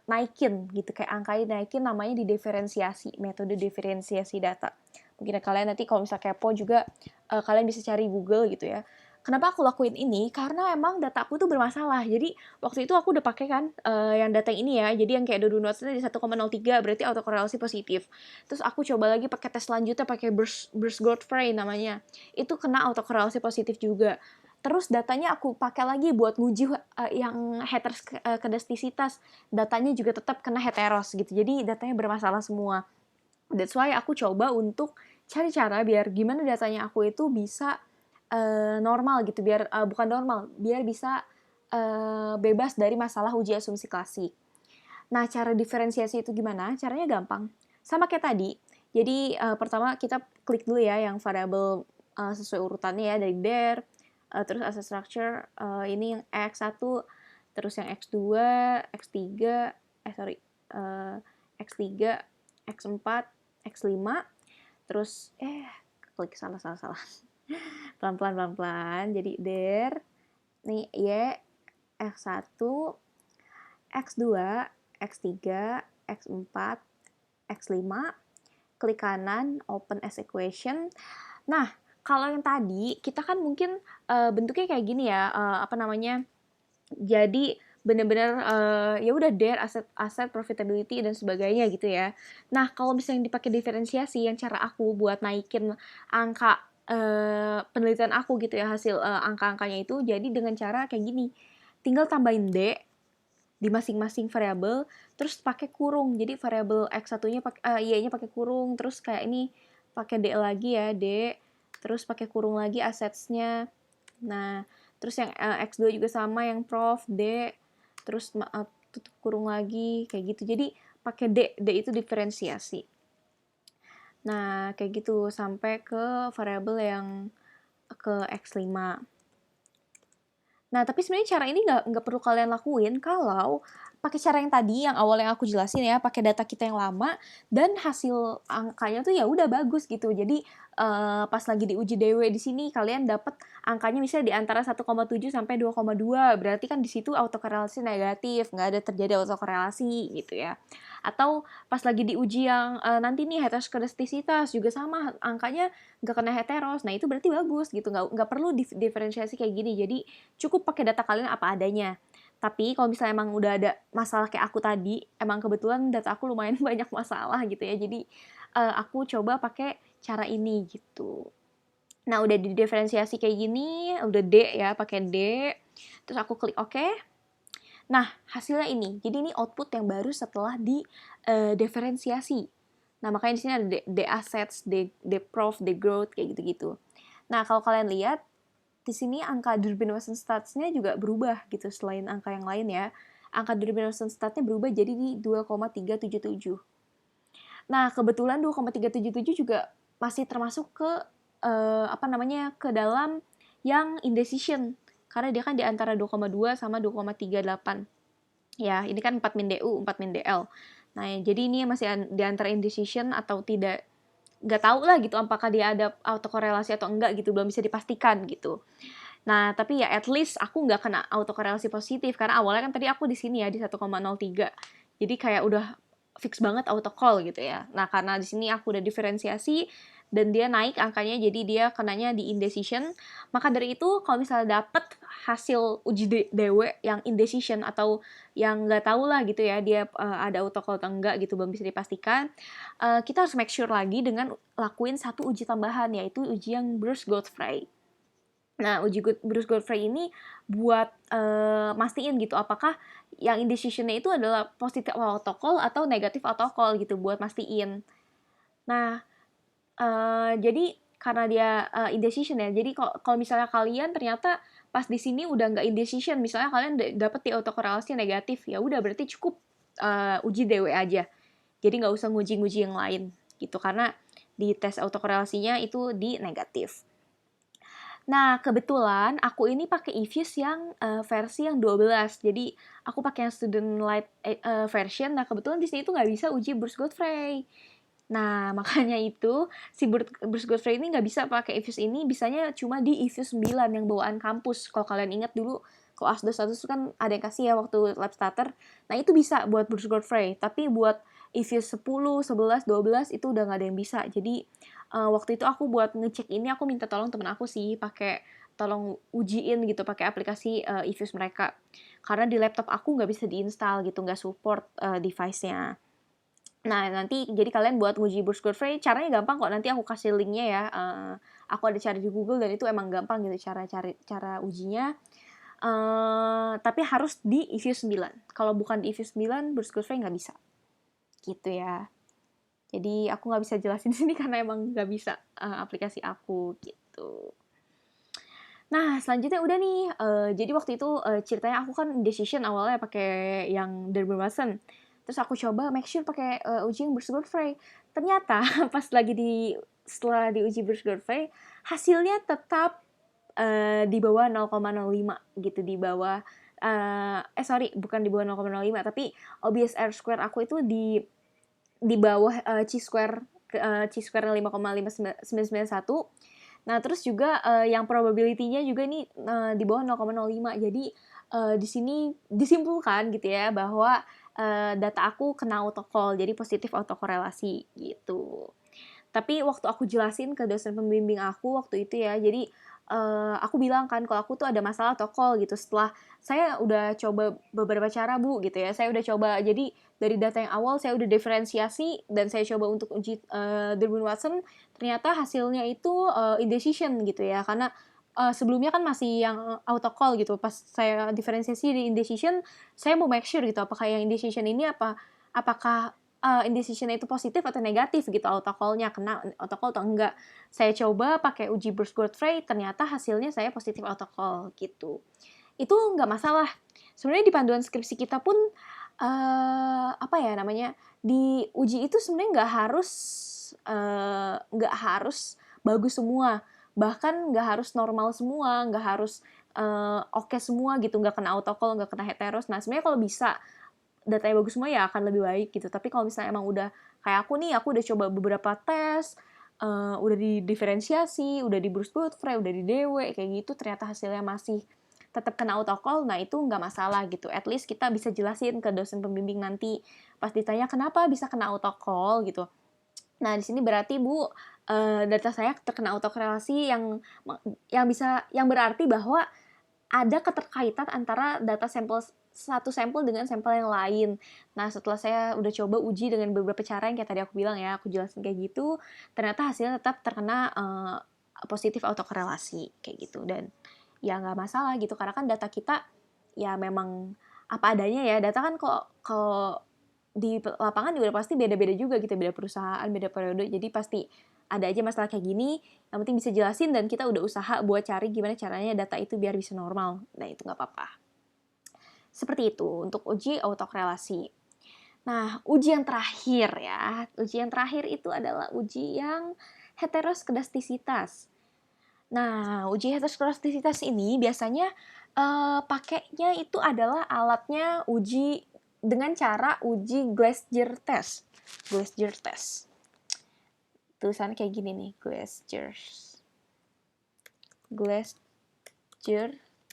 naikin gitu, kayak angkanya naikin, namanya didiferensiasi, metode diferensiasi data. Mungkin kalian nanti kalau misal kepo juga kalian bisa cari Google gitu ya. Kenapa aku lakuin ini? Karena emang data aku tuh bermasalah. Jadi waktu itu aku udah pakai kan yang data ini ya. Jadi yang kayak Durbin Watson di 1,03 berarti autokorelasi positif. Terus aku coba lagi pakai tes selanjutnya pakai Bursgold-Frey namanya. Itu kena autokorelasi positif juga. Terus datanya aku pakai lagi buat nguji yang heteros kedastisitas. Datanya juga tetap kena heteros gitu. Jadi datanya bermasalah semua. That's why aku coba untuk cari cara biar gimana datanya aku itu bisa normal gitu, biar bukan normal, biar bisa bebas dari masalah uji asumsi klasik. Nah, cara diferensiasi itu gimana? Caranya gampang. Sama kayak tadi. Jadi pertama kita klik dulu ya yang variabel sesuai urutannya ya, dari there, terus as a structure, ini yang X1, terus yang X2, X3, X3, X4, X5, terus klik salah. Pelan-pelan. Jadi there, nih Y, X1, X2, X3, X4, X5, klik kanan, open as equation. Nah, kalau yang tadi, kita kan mungkin bentuknya kayak gini ya, apa namanya, jadi benar-benar ya udah there aset profitability dan sebagainya gitu ya. Nah, kalau misalnya dipakai diferensiasi, yang cara aku buat naikin angka penelitian aku gitu ya, hasil angka-angkanya itu jadi dengan cara kayak gini. Tinggal tambahin D di masing-masing variabel, terus pakai kurung. Jadi variabel X1-nya Y-nya pakai kurung, terus kayak ini pakai D lagi ya, D, terus pakai kurung lagi assets-nya. Nah, terus yang X2 juga sama, yang Prof, D, terus tutup kurung lagi, kayak gitu. Jadi pakai D itu diferensiasi. Nah, kayak gitu sampai ke variabel yang ke X5. Nah, tapi sebenarnya cara ini nggak perlu kalian lakuin kalau pakai cara yang tadi, yang awal yang aku jelasin ya, pakai data kita yang lama, dan hasil angkanya tuh ya udah bagus gitu. Jadi pas lagi diuji DW di sini kalian dapat angkanya misalnya di antara 1,7 sampai 2,2, berarti kan di situ autokorelasi negatif, nggak ada terjadi autokorelasi gitu ya. Atau pas lagi diuji yang nanti nih heteroskedastisitas juga sama, angkanya nggak kena heteros, nah itu berarti bagus gitu, nggak perlu diferensiasi kayak gini. Jadi cukup pakai data kalian apa adanya. Tapi kalau misalnya emang udah ada masalah kayak aku tadi, emang kebetulan data aku lumayan banyak masalah gitu ya, jadi aku coba pakai cara ini gitu. Nah udah didiferensiasi kayak gini, udah D ya, pakai D, terus aku klik OK. Nah hasilnya ini, jadi ini output yang baru setelah di diferensiasi. Nah makanya di sini ada D assets, D prof, D growth kayak gitu-gitu. Nah kalau kalian lihat di sini angka Durbin-Watson stats-nya juga berubah gitu selain angka yang lain ya. Angka Durbin-Watson stats-nya berubah jadi di 2,377. Nah, kebetulan 2,377 juga masih termasuk ke ke dalam yang indecision. Karena dia kan di antara 2,2 sama 2,38. Ya, ini kan 4 min DU, 4 min DL. Nah, jadi ini masih di antara indecision atau tidak, nggak tahu lah gitu apakah dia ada autokorelasi atau enggak gitu, belum bisa dipastikan gitu. Nah, tapi ya at least aku nggak kena autokorelasi positif, karena awalnya kan tadi aku di sini ya, di 1,03. Jadi kayak udah fix banget autocall gitu ya. Nah, karena di sini aku udah diferensiasi, dan dia naik angkanya, jadi dia kenanya di indecision. Maka dari itu, kalau misalnya dapet hasil uji DW yang indecision, atau yang nggak tahu lah gitu ya, dia ada autocall atau enggak gitu, belum bisa dipastikan, kita harus make sure lagi dengan lakuin satu uji tambahan, yaitu uji yang Bruce-Godfrey. Nah, uji Bruce-Godfrey ini buat mastiin gitu apakah yang indecision-nya itu adalah positif autocall atau negatif autocall gitu, buat mastiin. Nah, jadi karena dia indecision ya, jadi kalau misalnya kalian ternyata pas di sini udah nggak indecision, misalnya kalian dapet di autokorelasi negatif, ya udah berarti cukup uji DW aja. Jadi nggak usah nguji-nguji yang lain gitu, karena di tes autokorelasinya itu di negatif. Nah, kebetulan aku ini pakai eFuse yang versi yang 12. Jadi aku pakai yang student light version. Nah, kebetulan di sini tuh nggak bisa uji Bruce-Godfrey. Nah, makanya itu si Bruce-Godfrey ini nggak bisa pakai eFuse ini, bisanya cuma di eFuse 9 yang bawaan kampus. Kalau kalian ingat dulu, kalau ASDOS itu kan ada yang kasih ya waktu lab starter. Nah, itu bisa buat Bruce-Godfrey, tapi buat eFuse 10, 11, 12 itu udah nggak ada yang bisa. Jadi waktu itu aku buat ngecek ini, aku minta tolong temen aku sih, tolong ujiin gitu pakai aplikasi eFuse mereka. Karena di laptop aku nggak bisa diinstal gitu, nggak support device-nya. Nah, nanti jadi kalian buat nguji Bruce-Godfrey, caranya gampang kok, nanti aku kasih linknya ya. Aku ada cari di Google dan itu emang gampang gitu cara ujinya. Tapi harus di eFuse 9. Kalau bukan di eFuse 9, Bruce-Godfrey nggak bisa. Gitu ya. Jadi aku nggak bisa jelasin sini karena emang nggak bisa aplikasi aku gitu. Nah, selanjutnya udah nih. Jadi waktu itu ceritanya aku kan decision awalnya pakai yang Durbin-Watson. Terus aku coba make sure pakai uji yang Bruce-Godfrey. Ternyata pas lagi setelah diuji Bruce-Godfrey, hasilnya tetap di bawah 0,05 gitu, di bawah bukan di bawah 0,05, tapi OBSR square aku itu di bawah chi-square 5,5991. Nah, terus juga yang probability-nya juga ini di bawah 0,05. Jadi di sini disimpulkan gitu ya bahwa data aku kena autocall, jadi positif autokorelasi gitu. Tapi waktu aku jelasin ke dosen pembimbing aku waktu itu ya, jadi aku bilang kan kalau aku tuh ada masalah autocall gitu, setelah saya udah coba beberapa cara Bu gitu ya, saya udah coba, jadi dari data yang awal saya udah diferensiasi dan saya coba untuk uji Durbin-Watson, ternyata hasilnya itu indecision gitu ya, karena sebelumnya kan masih yang autocall gitu, pas saya diferensiasi di indecision, saya mau make sure gitu apakah yang indecision ini apakah indecision itu positif atau negatif gitu, autocall-nya kena autocall atau enggak. Saya coba pakai uji Bruce-Godfrey, ternyata hasilnya saya positif autocall gitu. Itu nggak masalah. Sebenarnya di panduan skripsi kita pun di uji itu sebenarnya nggak harus bagus semua, bahkan nggak harus normal semua, nggak harus oke semua gitu, nggak kena autocall, nggak kena heteros. Nah sebenarnya kalau bisa datanya bagus semua ya akan lebih baik gitu. Tapi kalau misalnya emang udah kayak aku nih, aku udah coba beberapa tes, udah didiferensiasi, udah di Bruce Godfrey, udah di DW, kayak gitu, ternyata hasilnya masih tetap kena autocall, nah itu nggak masalah gitu. At least kita bisa jelasin ke dosen pembimbing nanti pas ditanya kenapa bisa kena autocall gitu. Nah di sini berarti Bu, data saya terkena autokorelasi yang berarti bahwa ada keterkaitan antara data sampel satu sampel dengan sampel yang lain. Nah, setelah saya udah coba uji dengan beberapa cara yang kayak tadi aku bilang ya, aku jelasin kayak gitu, ternyata hasilnya tetap terkena positif autokorelasi kayak gitu. Dan ya nggak masalah gitu, karena kan data kita ya memang apa adanya ya. Data kan kalau di lapangan juga pasti beda-beda juga gitu, beda perusahaan, beda periode, jadi pasti ada aja masalah kayak gini, yang penting bisa jelasin dan kita udah usaha buat cari gimana caranya data itu biar bisa normal. Nah, itu nggak apa-apa. Seperti itu untuk uji autokorelasi. Nah, uji yang terakhir ya. Uji yang terakhir itu adalah uji yang heteroskedastisitas. Nah, uji heteroskedastisitas ini biasanya pakainya itu adalah alatnya uji dengan cara uji Glasgow test. Glasgow test. Tulisannya kayak gini nih, Glasgow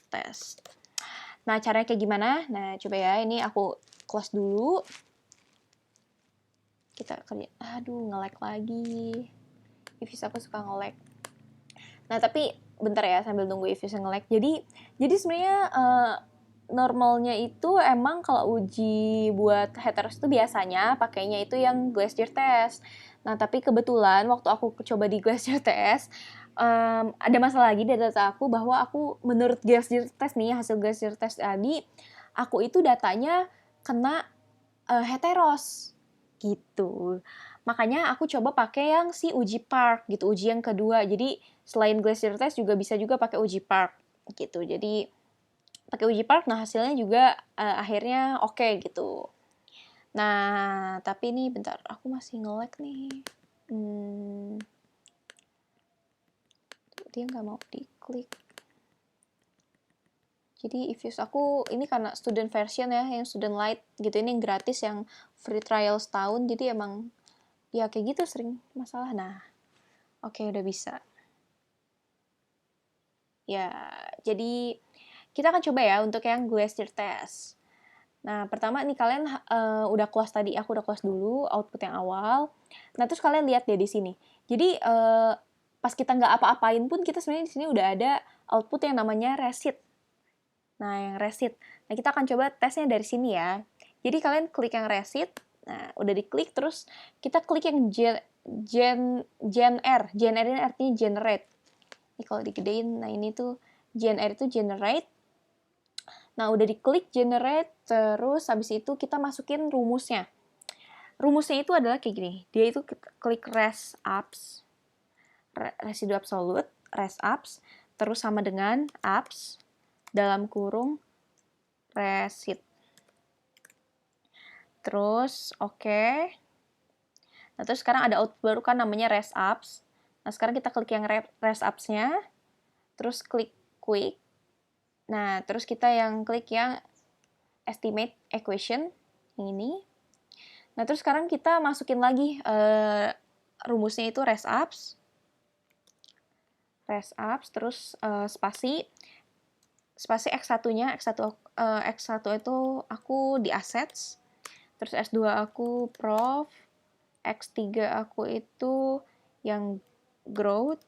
test. Nah, caranya kayak gimana? Nah, coba ya, ini aku close dulu. Kita kerja. Aduh, nge-lag lagi. Ifis aku suka nge-lag. Nah, tapi bentar ya sambil nunggu Ifis nge-lag. Jadi sebenarnya normalnya itu emang kalau uji buat heteros itu biasanya pakainya itu yang Glasgow test. Nah, tapi kebetulan waktu aku coba di Glasgow test, ada masalah lagi di data aku bahwa aku menurut Glasgow test nih, hasil Glasgow test tadi, aku itu datanya kena heteros gitu. Makanya aku coba pakai yang si uji Park gitu, uji yang kedua. Jadi selain Glasgow test juga bisa juga pakai uji Park gitu. Jadi pakai uji Park, nah hasilnya juga akhirnya oke gitu. Nah, tapi ini bentar, aku masih nge-lag nih. Dia nggak mau diklik. Jadi Ifuse aku ini karena student version ya, yang student light gitu, ini yang gratis, yang free trial setahun, jadi emang ya kayak gitu sering masalah. Nah, oke udah bisa. Ya, jadi kita akan coba ya untuk yang Glasgow test. Nah, pertama nih kalian udah close tadi, aku udah close dulu output yang awal. Nah, terus kalian lihat deh di sini. Jadi pas kita nggak apa-apain pun kita sebenarnya di sini udah ada output yang namanya receipt. Nah, yang receipt. Nah, kita akan coba tesnya dari sini ya. Jadi kalian klik yang receipt. Nah, udah diklik terus kita klik yang GNR. GNR ini artinya generate. Ini kalau digedein, nah ini tuh GNR itu generate. Nah, udah diklik generate, terus habis itu kita masukin rumusnya. Rumusnya itu adalah kayak gini. Dia itu klik res abs, residu absolut, res abs, terus sama dengan abs, dalam kurung, receipt. Terus, oke. Nah, terus sekarang ada output baru kan namanya res abs. Nah, sekarang kita klik yang res abs-nya, terus klik quick. Nah, terus kita yang klik yang estimate equation, yang ini. Nah, terus sekarang kita masukin lagi rumusnya itu res abs, terus spasi X1-nya, X1 itu aku di assets, terus S2 aku prof, X3 aku itu yang growth,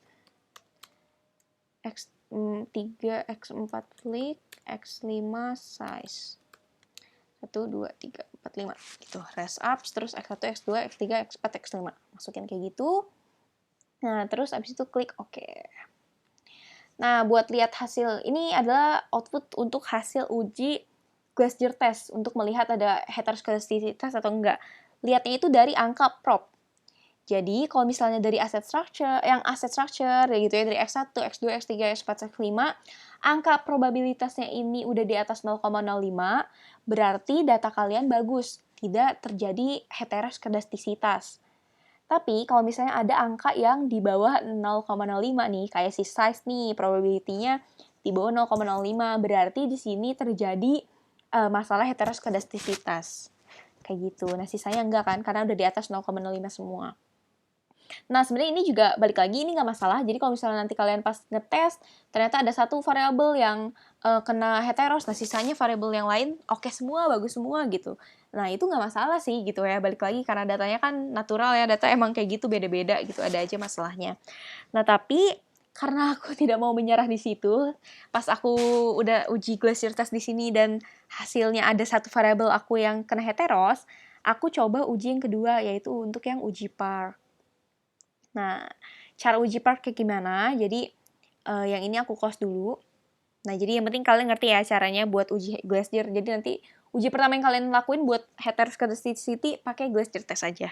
X3, X4 fleet, X5 size. 1, 2, 3, 4, 5. Gitu. Res ups, terus X1, X2, X3, X4, X5. Masukin kayak gitu. Nah, terus abis itu klik OK. Nah, buat lihat hasil, ini adalah output untuk hasil uji Glasgow test, untuk melihat ada heteroskedastisitas atau enggak. Lihatnya itu dari angka prop. Jadi, kalau misalnya dari asset structure, gitu ya, dari X1, X2, X3, X4, X5, angka probabilitasnya ini udah di atas 0,05, berarti data kalian bagus, tidak terjadi heteroskedastisitas. Tapi, kalau misalnya ada angka yang di bawah 0,05 nih, kayak si size nih, probability-nya di bawah 0,05, berarti di sini terjadi masalah heteroskedastisitas. Kayak gitu. Nah, sisanya enggak kan, karena udah di atas 0,05 semua. Nah, sebenarnya ini juga balik lagi, ini nggak masalah. Jadi kalau misalnya nanti kalian pas ngetes, ternyata ada satu variabel yang kena heteros, nah sisanya variabel yang lain oke semua, bagus semua gitu. Nah, itu nggak masalah sih gitu ya. Balik lagi karena datanya kan natural ya, data emang kayak gitu, beda-beda gitu, ada aja masalahnya. Nah, tapi karena aku tidak mau menyerah di situ, pas aku udah uji Glacier test di sini dan hasilnya ada satu variabel aku yang kena heteros, aku coba uji yang kedua, yaitu untuk yang uji par. Nah, cara uji part kayak gimana? Jadi, yang ini aku close dulu. Nah, jadi yang penting kalian ngerti ya caranya buat uji Glacier. Jadi nanti uji pertama yang kalian lakuin buat heteroscedasticity pakai Glacier test aja.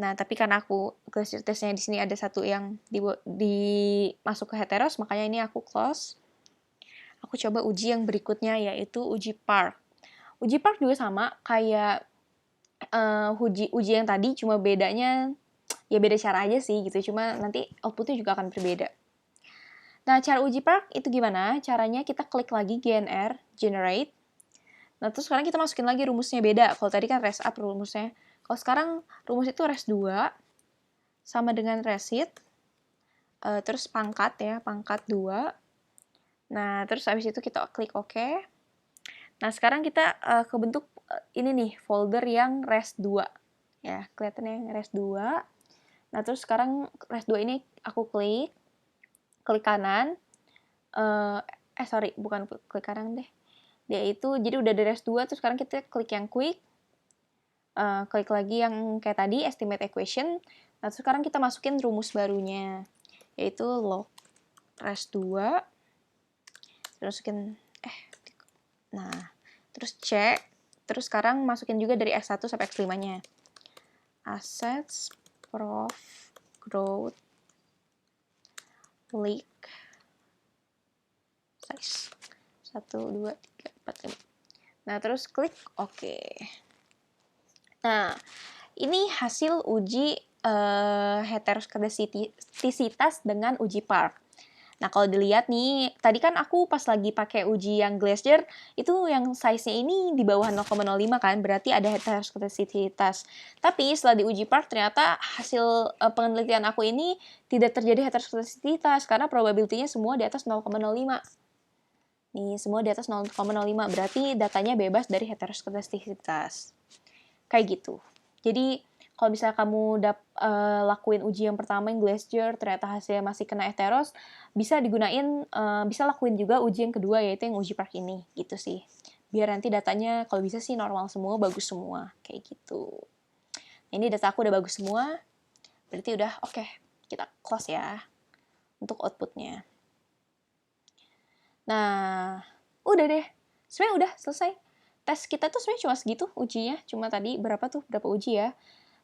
Nah, tapi karena aku Glacier testnya di sini ada satu yang masuk ke heteros, makanya ini aku close. Aku coba uji yang berikutnya, yaitu uji par. Uji par juga sama kayak uji yang tadi, cuma bedanya ya beda cara aja sih gitu, cuma nanti outputnya juga akan berbeda. Nah, cara uji park itu gimana? Caranya kita klik lagi GNR, generate. Nah, terus sekarang kita masukin lagi rumusnya beda. Kalau tadi kan res up rumusnya. Kalau sekarang rumus itu res 2 sama dengan resit. Terus pangkat ya, pangkat 2. Nah, terus habis itu kita klik OK. Nah, sekarang kita kebentuk ini nih, folder yang res 2. Ya, kelihatan ya, res 2. Nah, terus sekarang res 2 ini aku klik kanan, bukan klik kanan deh. Dia itu, jadi udah ada res 2, terus sekarang kita klik yang quick, klik lagi yang kayak tadi, estimate equation. Nah, terus sekarang kita masukin rumus barunya, yaitu log res 2, terus masukin, nah, terus cek, terus sekarang masukin juga dari X1 sampai X5-nya. Assets, prof, growth, leak, size. 1, 2, 3, 4, 5. Nah, terus klik OK. Nah, ini hasil uji heteroskedastisitas dengan uji par. Nah, kalau dilihat nih, tadi kan aku pas lagi pakai uji yang Glacier, itu yang size-nya ini di bawah 0,05 kan, berarti ada heteroskedastisitas. Tapi setelah diuji par, ternyata hasil penelitian aku ini tidak terjadi heteroskedastisitas, karena probability-nya semua di atas 0,05. Nih, semua di atas 0,05, berarti datanya bebas dari heteroskedastisitas. Kayak gitu. Jadi, kalau misalnya kamu lakuin uji yang pertama yang Glacier, ternyata hasilnya masih kena heteros, bisa digunain, bisa lakuin juga uji yang kedua, yaitu yang uji park ini, gitu sih. Biar nanti datanya, kalau bisa sih normal semua, bagus semua, kayak gitu. Nah, ini data aku udah bagus semua, berarti udah oke, kita close ya, untuk outputnya. Nah, udah deh, sebenarnya udah selesai. Tes kita tuh sebenarnya cuma segitu ujinya, cuma tadi berapa uji ya.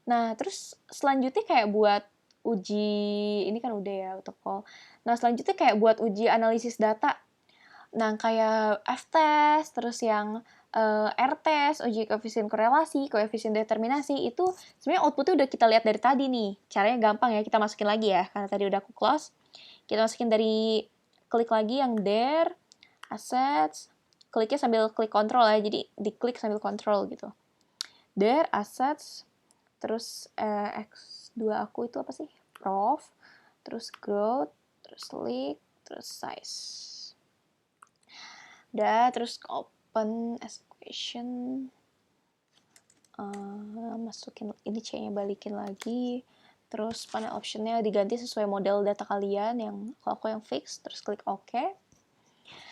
Nah, terus selanjutnya kayak buat uji, ini kan udah ya autocall. Nah, selanjutnya kayak buat uji analisis data. Nah, kayak F-test, terus yang R-test, uji koefisien korelasi, koefisien determinasi, itu sebenarnya outputnya udah kita lihat dari tadi nih. Caranya gampang ya, kita masukin lagi ya, karena tadi udah aku close. Kita masukin dari, klik lagi yang there, assets, kliknya sambil klik control ya, jadi diklik sambil control gitu. There, assets, terus X2 aku itu apa sih? Prof, terus growth, terus leak, terus size. Udah, terus open as equation. Masukin ini C-nya, balikin lagi. Terus panel optionnya diganti sesuai model data kalian, yang kalau aku yang fix, terus klik OK.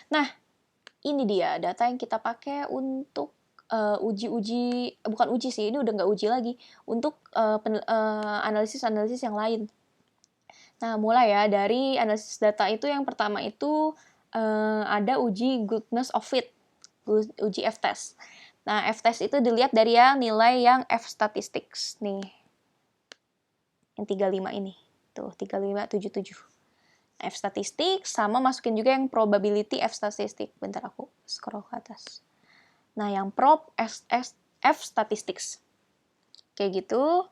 Nah, ini dia data yang kita pakai untuk bukan uji sih, ini udah nggak uji lagi, untuk analisis-analisis yang lain. Nah, mulai ya dari analisis data itu, yang pertama itu ada uji goodness of fit, uji F-test. Nah, F-test itu dilihat dari yang nilai yang F-statistics nih, yang 35 ini, tuh 3577. F-statistics, sama masukin juga yang probability F-statistic. Bentar aku scroll ke atas. Nah, yang prob F-statistics. Kayak gitu.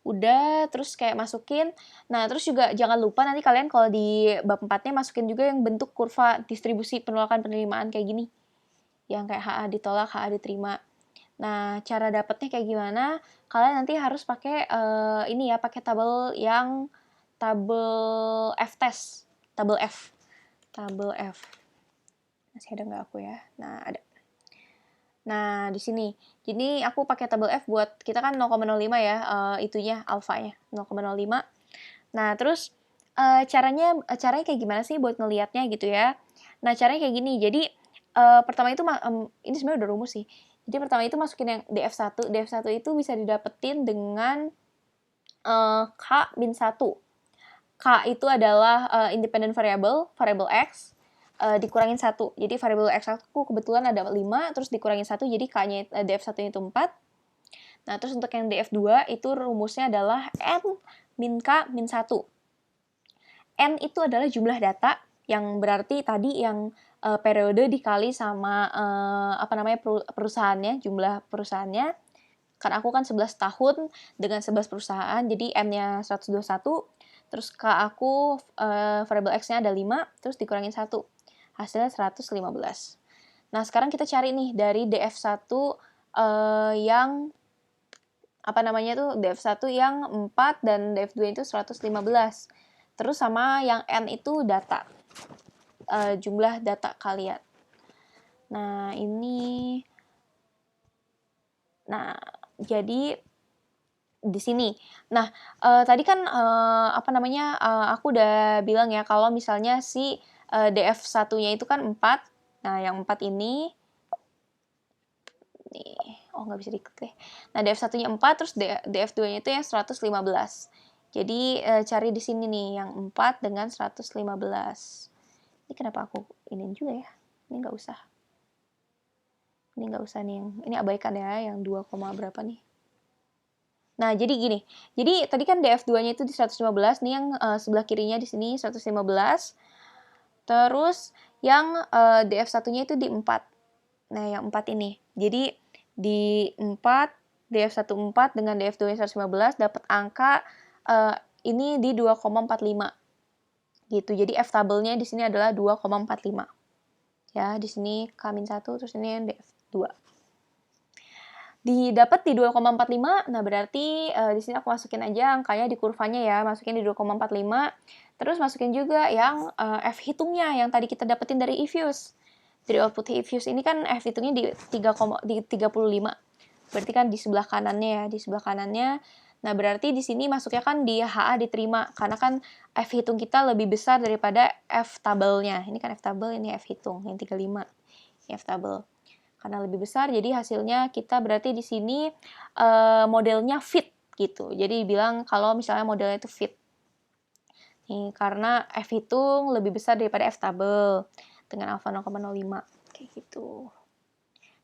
Udah, terus kayak masukin. Nah, terus juga jangan lupa nanti kalian kalau di bab 4-nya masukin juga yang bentuk kurva distribusi penolakan penerimaan kayak gini. yang kayak HA ditolak, HA diterima. Nah, cara dapetnya kayak gimana? Kalian nanti harus pakai ini ya, pakai tabel F-test, tabel F. Tabel F. Masih ada nggak aku ya? Nah, ada. Nah, di sini. Jadi aku pakai tabel F buat kita kan 0,05 ya, itunya alfanya 0,05. Nah, terus caranya kayak gimana sih buat ngelihatnya gitu ya? Nah, caranya kayak gini. Jadi pertama itu ini sebenarnya udah rumus sih. Jadi pertama itu masukin yang DF1. DF1 itu bisa didapetin dengan K-1. K itu adalah independent variable X, dikurangin 1. Jadi variabel X aku kebetulan ada 5, terus dikurangin 1, jadi K-nya DF1 itu 4. Nah, terus untuk yang DF2 itu rumusnya adalah N min K min 1. N itu adalah jumlah data, yang berarti tadi yang periode dikali sama perusahaannya, jumlah perusahaannya. Kan aku kan 11 tahun dengan 11 perusahaan, jadi N-nya 121, terus K aku variable X-nya ada 5, terus dikurangin 1. Hasilnya 115. Nah, sekarang kita cari nih dari DF1 yang DF1 yang 4 dan DF2 itu 115. Terus sama yang N itu data. Jumlah data kalian. Nah, ini jadi di sini. Nah, tadi kan aku udah bilang ya kalau misalnya si DF1-nya itu kan 4. Nah, yang 4 ini nih, nggak bisa diikut deh. Nah, DF1-nya 4, terus DF2-nya itu yang 115. Jadi cari di sini nih yang 4 dengan 115. Ini kenapa aku iniin juga ya? Ini nggak usah. Ini nggak usah nih, ini abaikan ya, yang 2, berapa nih. Nah, jadi gini. Jadi tadi kan DF2-nya itu di 115, nih yang sebelah kirinya di sini 115. Terus yang DF1-nya itu di 4. Nah, yang 4 ini. Jadi di 4, DF1 4 dengan DF2-nya 115 dapat angka ini di 2,45. Gitu. Jadi F tabelnya di sini adalah 2,45. Ya, di sini K-1, terus ini yang DF2. Didapat di 2,45, nah berarti di sini aku masukin aja angkanya di kurvanya ya, masukin di 2,45, terus masukin juga yang F hitungnya yang tadi kita dapetin dari eFuse. Dari output eFuse ini kan F hitungnya di 35, berarti kan di sebelah kanannya ya, di sebelah kanannya. Nah berarti di sini masuknya kan di HA diterima, karena kan F hitung kita lebih besar daripada F tabelnya. Ini kan F tabel, ini F hitung, yang 35, ini F tabel. Karena lebih besar, jadi hasilnya kita berarti di sini modelnya fit gitu. Jadi bilang kalau misalnya modelnya itu fit. Nih, karena F hitung lebih besar daripada F tabel dengan alpha 0,05 kayak gitu.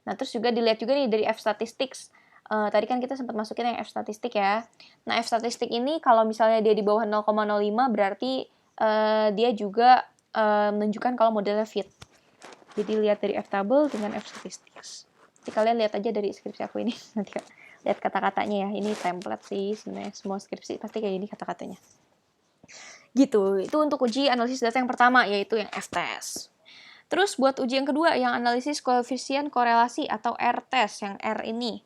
Nah, terus juga dilihat juga nih dari F statistics. Tadi kan kita sempat masukin yang F statistik ya. Nah, F statistik ini kalau misalnya dia di bawah 0,05 berarti dia juga menunjukkan kalau modelnya fit. Jadi lihat dari F table dengan F statistics. Jadi kalian lihat aja dari skripsi aku ini. Nanti lihat kata-katanya ya. Ini template sih sebenarnya, semua skripsi pasti kayak gini kata-katanya. Gitu. Itu untuk uji analisis data yang pertama, yaitu yang F-test. Terus buat uji yang kedua, yang analisis koefisien korelasi atau R-test, yang R ini.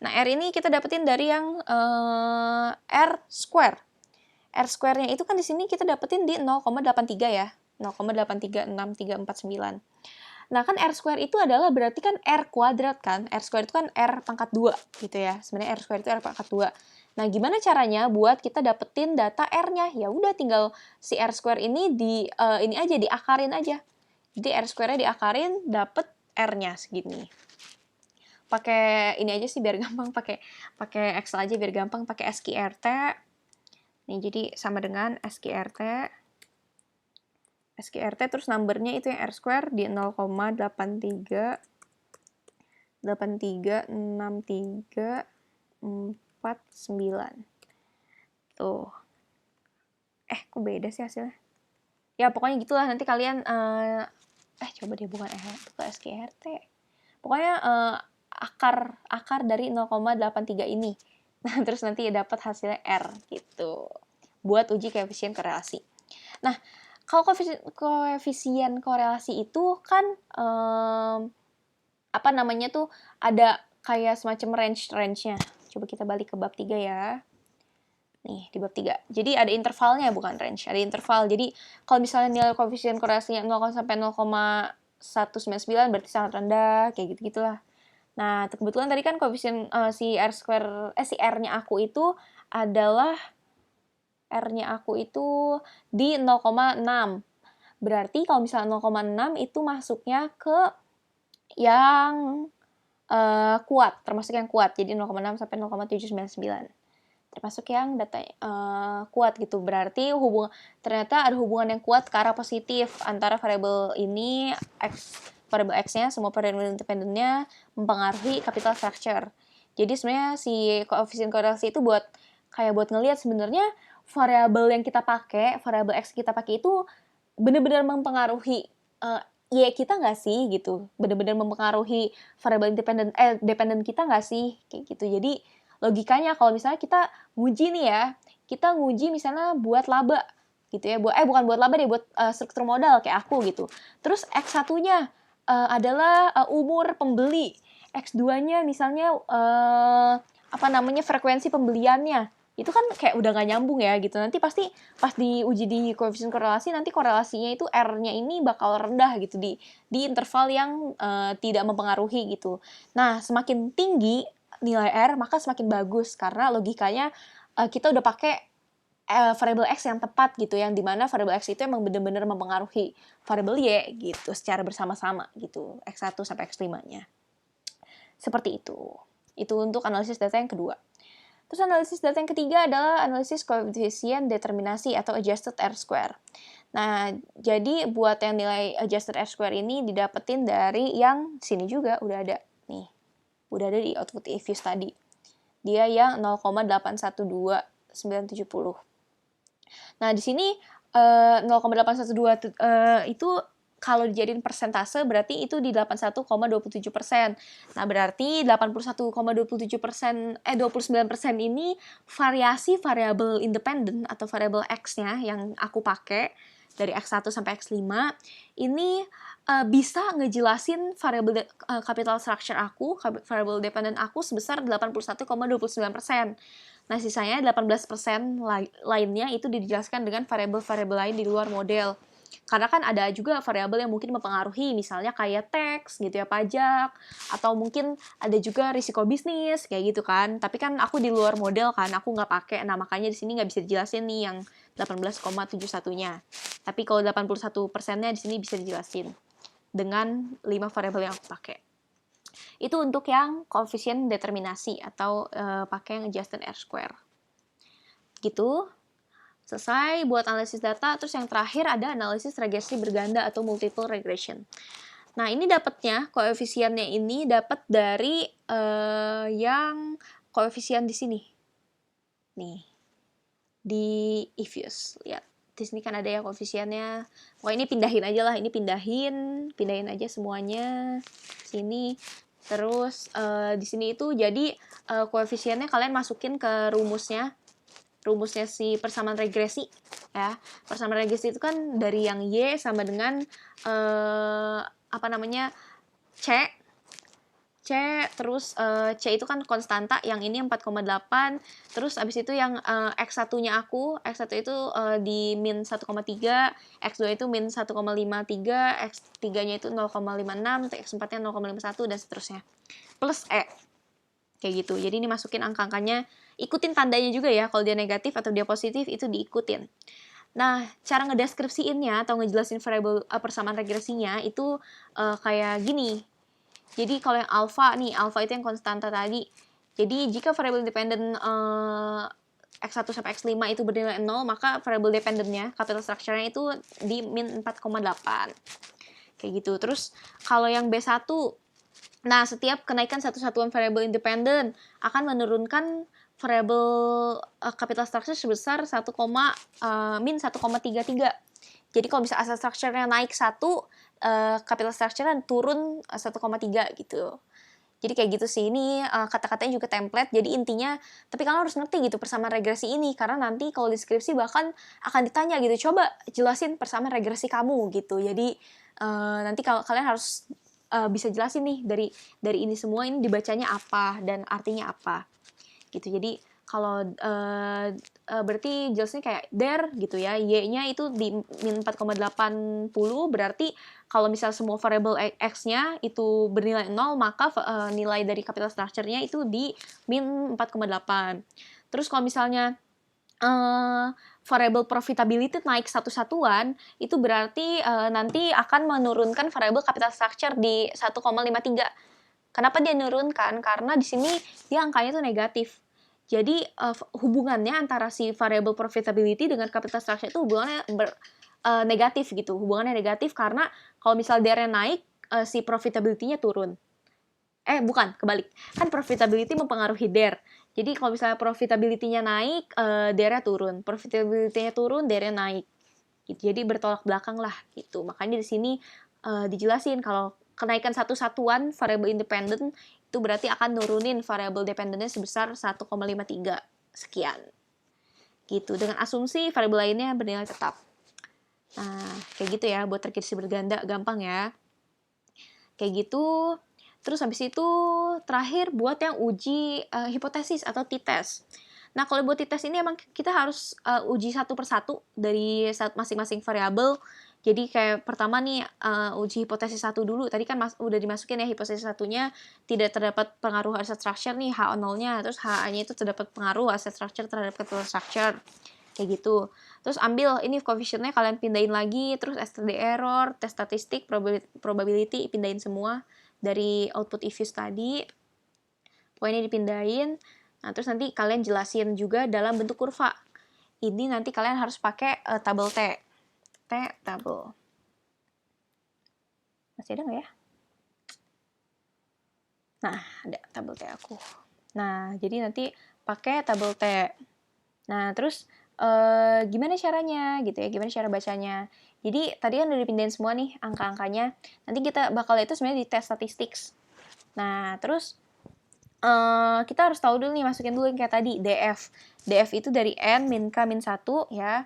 Nah, R ini kita dapetin dari yang R square. R square-nya itu kan di sini kita dapetin di 0,83 ya. 0,836349. Nah, kan R square itu adalah berarti kan R kuadrat kan. R square itu kan R pangkat 2 gitu ya. Sebenarnya R square itu R pangkat 2. Nah, gimana caranya buat kita dapetin data R-nya? Ya udah tinggal si R square ini ini aja diakarin aja. Jadi R square-nya diakarin dapet R-nya segini. Pakai ini aja sih biar gampang, pakai Excel aja biar gampang, pakai SQRT. Nih, jadi sama dengan SQRT terus numbernya itu yang R square di 0,83636349. Tuh. Kok beda sih hasilnya? Ya, pokoknya gitulah, nanti kalian coba deh bukan bukan SQRT. Pokoknya akar dari 0,83 ini. Nah, terus nanti dapat hasilnya R gitu. Buat uji koefisien korelasi. Nah, kalau koefisien korelasi itu kan apa namanya tuh, ada kayak semacam range-nya. Coba kita balik ke bab 3 ya. Nih, di bab 3. Jadi ada intervalnya, bukan range, ada interval. Jadi kalau misalnya nilai koefisien korelasinya 0 sampai 0,199 berarti sangat rendah, kayak gitu-gitulah. Nah, kebetulan tadi kan koefisien si R-nya aku itu adalah R-nya aku itu di 0,6. Berarti kalau misalnya 0,6 itu masuknya ke yang kuat, termasuk yang kuat. Jadi 0,6 sampai 0,799. Termasuk yang data kuat gitu. Berarti ternyata ada hubungan yang kuat ke arah positif antara variabel ini, variabel X-nya, semua variabel independennya mempengaruhi capital structure. Jadi sebenarnya si koefisien korelasi itu buat ngelihat sebenarnya variabel yang kita pakai, variabel X kita pakai itu benar-benar mempengaruhi Y kita nggak sih gitu, benar-benar mempengaruhi variabel dependen kita nggak sih, kayak gitu. Jadi logikanya kalau misalnya kita nguji nih ya, kita nguji misalnya buat laba gitu ya, bukan buat laba deh, buat struktur modal kayak aku gitu. Terus X1-nya adalah umur pembeli, X2-nya misalnya frekuensi pembeliannya. Itu kan kayak udah gak nyambung ya gitu. Nanti pasti pas diuji di koefisien korelasi, nanti korelasinya itu R-nya ini bakal rendah gitu di interval yang tidak mempengaruhi gitu. Nah, semakin tinggi nilai R, maka semakin bagus karena logikanya kita udah pakai variabel X yang tepat gitu, yang dimana variabel X itu emang benar-benar mempengaruhi variabel Y gitu secara bersama-sama gitu, X1 sampai X5-nya. Seperti itu. Itu untuk analisis data yang kedua. Terus analisis data yang ketiga adalah analisis koefisien determinasi atau adjusted R-square. Nah, jadi buat yang nilai adjusted R-square ini didapetin dari yang sini juga udah ada. Nih, udah ada di output EFUSE tadi. Dia yang 0,812970. Nah, di sini 0,812 itu kalau dijadiin persentase berarti itu di 81,27%. Nah, berarti 81,27%, 29% ini variasi variabel independen atau variabel X-nya yang aku pakai dari X1 sampai X5 ini bisa ngejelasin variabel capital structure aku, variabel dependent aku sebesar 81,29%. Nah, sisanya 18% lainnya itu dijelaskan dengan variabel-variabel lain di luar model. Karena kan ada juga variabel yang mungkin mempengaruhi, misalnya kayak tax gitu ya, pajak, atau mungkin ada juga risiko bisnis kayak gitu kan. Tapi kan aku di luar model kan, aku nggak pakai. Nah, makanya di sini nggak bisa dijelasin nih yang 18,71-nya. Tapi kalau 81%-nya di sini bisa dijelasin dengan 5 variabel yang aku pakai. Itu untuk yang koefisien determinasi atau pakai yang adjusted R-square. Gitu. Selesai buat analisis data. Terus yang terakhir ada analisis regresi berganda atau multiple regression. Nah, ini dapatnya koefisiennya ini dapat dari yang koefisien di sini. Nih. Di EFUSE. Lihat. Di sini kan ada ya koefisiennya. Pokoknya ini pindahin aja lah. Ini pindahin aja semuanya. Sini. Terus di sini itu jadi koefisiennya kalian masukin ke rumusnya si persamaan regresi ya. Persamaan regresi itu kan dari yang Y sama dengan C terus C itu kan konstanta, yang ini 4,8, terus abis itu yang X1-nya X1 itu di min 1,3, X2 itu min 1,53, X3-nya itu 0,56, X4-nya 0,51 dan seterusnya. Plus E. Kayak gitu. Jadi ini masukin angka-angkanya, ikutin tandanya juga ya, kalau dia negatif atau dia positif itu diikutin. Nah, cara ngedeskripsiinnya atau ngejelasin variabel persamaan regresinya itu kayak gini. Jadi kalau yang alpha itu yang konstanta tadi. Jadi jika variabel independen X1 sampai X5 itu bernilai 0, maka variabel dependennya, capital structure-nya itu di min 4,8. Kayak gitu. Terus kalau yang B1, nah, setiap kenaikan satu satuan variabel independen akan menurunkan variabel capital structure sebesar min 1,33. Jadi kalau bisa asal structure-nya naik 1, capital structure-nya turun 1,3 gitu. Jadi kayak gitu sih, ini kata-katanya juga template, jadi intinya, tapi kalian harus ngerti gitu persamaan regresi ini, karena nanti kalau deskripsi bahkan akan ditanya gitu, coba jelasin persamaan regresi kamu gitu. Jadi nanti kalau kalian harus bisa jelasin nih dari ini semua ini dibacanya apa dan artinya apa gitu. Jadi kalau berarti jelasnya kayak there gitu ya, y-nya itu di min 4,80 berarti kalau misal semua variable x-nya itu bernilai 0 maka nilai dari capital structure-nya itu di min 4,8. Terus kalau misalnya variable profitability naik satu satuan, itu berarti nanti akan menurunkan variable capital structure di 1,53. Kenapa dia nurunkan? Karena di sini dia angkanya tuh negatif. Jadi hubungannya antara si variable profitability dengan capital structure itu hubungannya negatif gitu. Hubungannya negatif karena kalau misal DR-nya naik, si profitability-nya turun. Bukan, kebalik. Kan profitability mempengaruhi DER. Jadi kalau misalnya profitability-nya naik, DER-nya turun. Profitability-nya turun, DER-nya naik. Gitu. Jadi bertolak belakang lah gitu. Makanya di sini dijelasin kalau kenaikan satu satuan variable independent itu berarti akan nurunin variable dependentnya sebesar 1,53 sekian. Gitu. Dengan asumsi variable lainnya bernilai tetap. Nah, kayak gitu ya buat rekursi berganda, gampang ya. Kayak gitu. Terus habis itu terakhir buat yang uji hipotesis atau t-test. Nah, kalau buat t-test ini emang kita harus uji satu persatu dari masing-masing variabel. Jadi kayak pertama nih uji hipotesis 1 dulu. Tadi kan udah dimasukin ya hipotesis 1-nya tidak terdapat pengaruh aset structure nih HO0-nya. Terus HA-nya itu terdapat pengaruh aset structure terhadap capital structure. Kayak gitu. Terus ambil ini coefficient-nya kalian pindahin lagi. Terus STD error, test statistik, probability pindahin semua dari output ifuse tadi. Poinnya dipindahin. Nah, terus nanti kalian jelasin juga dalam bentuk kurva. Ini nanti kalian harus pakai tabel T. Tabel. Masih ada nggak ya? Nah, ada tabel T aku. Nah, jadi nanti pakai tabel T. Nah, terus gimana caranya gitu ya? Gimana cara bacanya? Jadi tadi kan udah dipindahin semua nih angka-angkanya. Nanti kita bakal itu sebenarnya di test statistics. Nah, terus kita harus tahu dulu nih, masukin dulu yang kayak tadi, DF. DF itu dari N min K min 1 ya.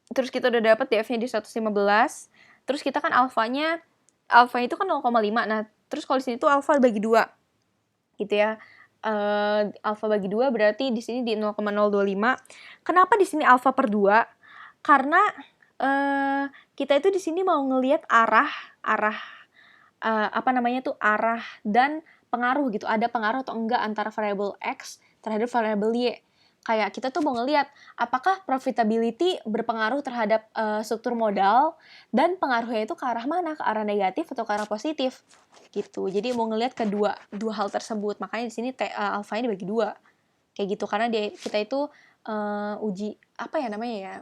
Terus kita udah dapat DF-nya di 115. Terus kita kan alfa itu kan 0,5. Nah, terus kalau di sini tuh alfa bagi 2. Gitu ya. Alfa bagi 2 berarti di sini di 0,025. Kenapa di sini alfa per 2? Karena kita itu di sini mau ngelihat arah arah dan pengaruh gitu. Ada pengaruh atau enggak antara variable X terhadap variable Y. Kayak kita tuh mau ngelihat apakah profitability berpengaruh terhadap struktur modal dan pengaruhnya itu ke arah mana? Ke arah negatif atau ke arah positif? Gitu. Jadi mau ngelihat kedua hal tersebut. Makanya di sini alfa ini bagi 2. Kayak gitu karena kita itu uji apa ya namanya ya?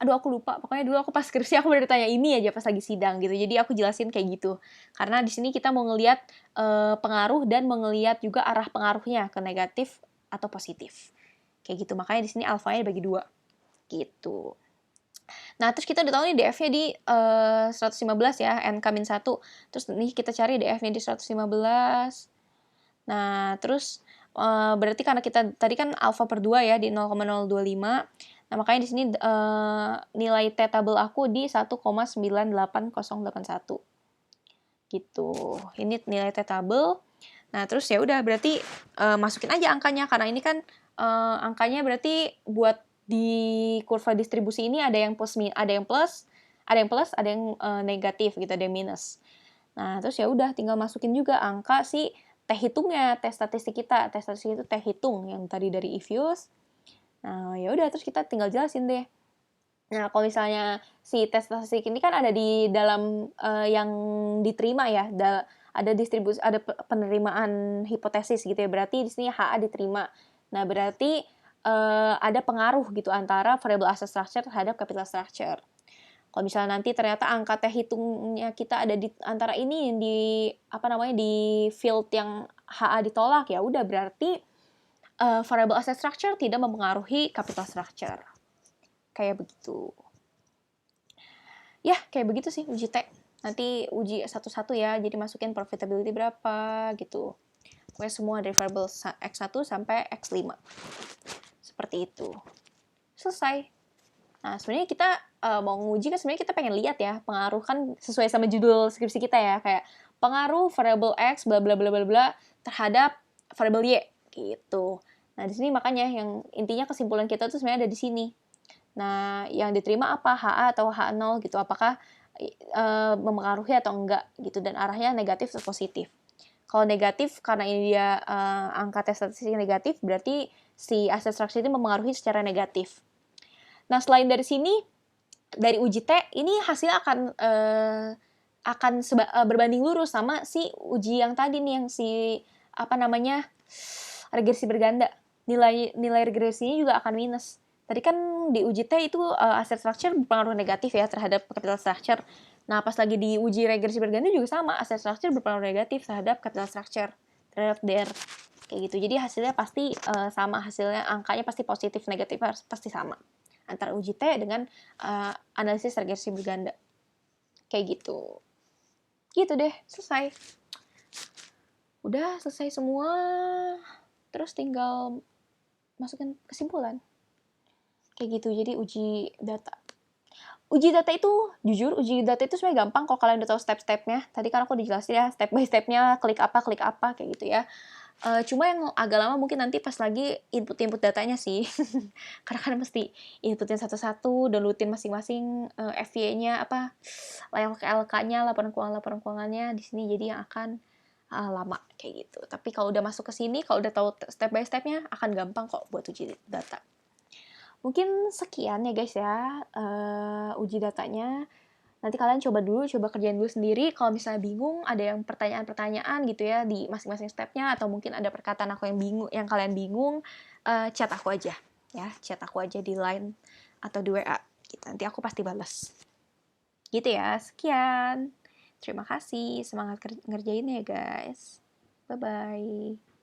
Aduh aku lupa. Pokoknya dulu aku pas skripsi aku udah ditanya ini aja pas lagi sidang gitu. Jadi aku jelasin kayak gitu. Karena di sini kita mau ngelihat pengaruh dan mau ngelihat juga arah pengaruhnya ke negatif atau positif. Kayak gitu. Makanya di sini alfanya dibagi 2. Gitu. Nah, terus kita udah tahu nih DF-nya di 115 ya, NK-1. Terus nih kita cari DF-nya di 115. Nah, terus berarti karena kita tadi kan alfa per 2 ya di 0,025. Nah, makanya di sini nilai T tabel aku di 1,98081. Gitu. Ini nilai T tabel. Nah, terus ya udah berarti masukin aja angkanya karena ini kan angkanya berarti buat di kurva distribusi ini ada yang plus, ada yang negatif gitu, ada yang minus. Nah, terus ya udah tinggal masukin juga angka si T hitungnya, tes statistik kita. Tes statistik itu T hitung yang tadi dari ifuse. Nah, ya udah terus kita tinggal jelasin deh. Nah, kalau misalnya si tes statistik ini kan ada di dalam yang diterima ya, ada distribusi, ada penerimaan hipotesis gitu ya. Berarti di sini HA diterima. Nah, berarti ada pengaruh gitu antara variable asset structure terhadap capital structure. Kalau misalnya nanti ternyata angka T hitungnya kita ada di antara ini di di field yang HA ditolak, ya udah berarti variable asset structure tidak mempengaruhi capital structure. Kayak begitu. Ya, kayak begitu sih uji T. Nanti uji satu-satu ya, jadi masukin profitability berapa gitu. Pokoknya semua dari variable X1 sampai X5. Seperti itu. Selesai. Nah, sebenarnya kita mau nguji kan sebenarnya kita pengen lihat ya pengaruh kan sesuai sama judul skripsi kita ya, kayak pengaruh variabel X bla bla bla bla bla terhadap variabel Y gitu. Nah, di sini makanya yang intinya kesimpulan kita tuh sebenarnya ada di sini. Nah, yang diterima apa? HA atau H0 gitu. Apakah mempengaruhi atau enggak gitu, dan arahnya negatif atau positif. Kalau negatif karena ini dia angka tes statistik negatif, berarti si aset structure ini mempengaruhi secara negatif. Nah, selain dari sini, dari uji T ini hasilnya akan berbanding lurus sama si uji yang tadi nih, yang si regresi berganda. Nilai regresinya juga akan minus. Tadi kan di uji T itu aset structure berpengaruh negatif ya terhadap capital structure. Nah, pas lagi di uji regresi berganda juga sama, aset structure berpengaruh negatif terhadap capital structure, terhadap DER. Kayak gitu. Jadi hasilnya pasti sama, hasilnya angkanya pasti positif, negatif pasti sama. Antara uji T dengan analisis regresi berganda. Kayak gitu. Gitu deh, selesai. Udah selesai semua. Terus tinggal masukin kesimpulan. Kayak gitu, jadi uji data. Uji data itu, jujur, uji data itu sebenarnya gampang kalau kalian udah tahu step-stepnya. Tadi kan aku dijelasin ya, step by stepnya, klik apa, kayak gitu ya. Cuma yang agak lama mungkin nanti pas lagi input datanya sih. Karena kan mesti inputin satu-satu, downloadin masing-masing FY-nya, LK-nya, laporan keuangannya di sini, jadi yang akan lama kayak gitu. Tapi kalau udah masuk ke sini, kalau udah tahu step by stepnya, akan gampang kok buat uji data. Mungkin sekian ya guys ya uji datanya. Nanti kalian coba kerjain dulu sendiri. Kalau misalnya bingung, ada yang pertanyaan-pertanyaan gitu ya di masing-masing stepnya, atau mungkin ada perkataan aku yang bingung, yang kalian bingung, chat aku aja ya, chat aku aja di Line atau di WA. Gitu. Nanti aku pasti balas. Gitu ya, sekian. Terima kasih, semangat ngerjain ya guys. Bye-bye.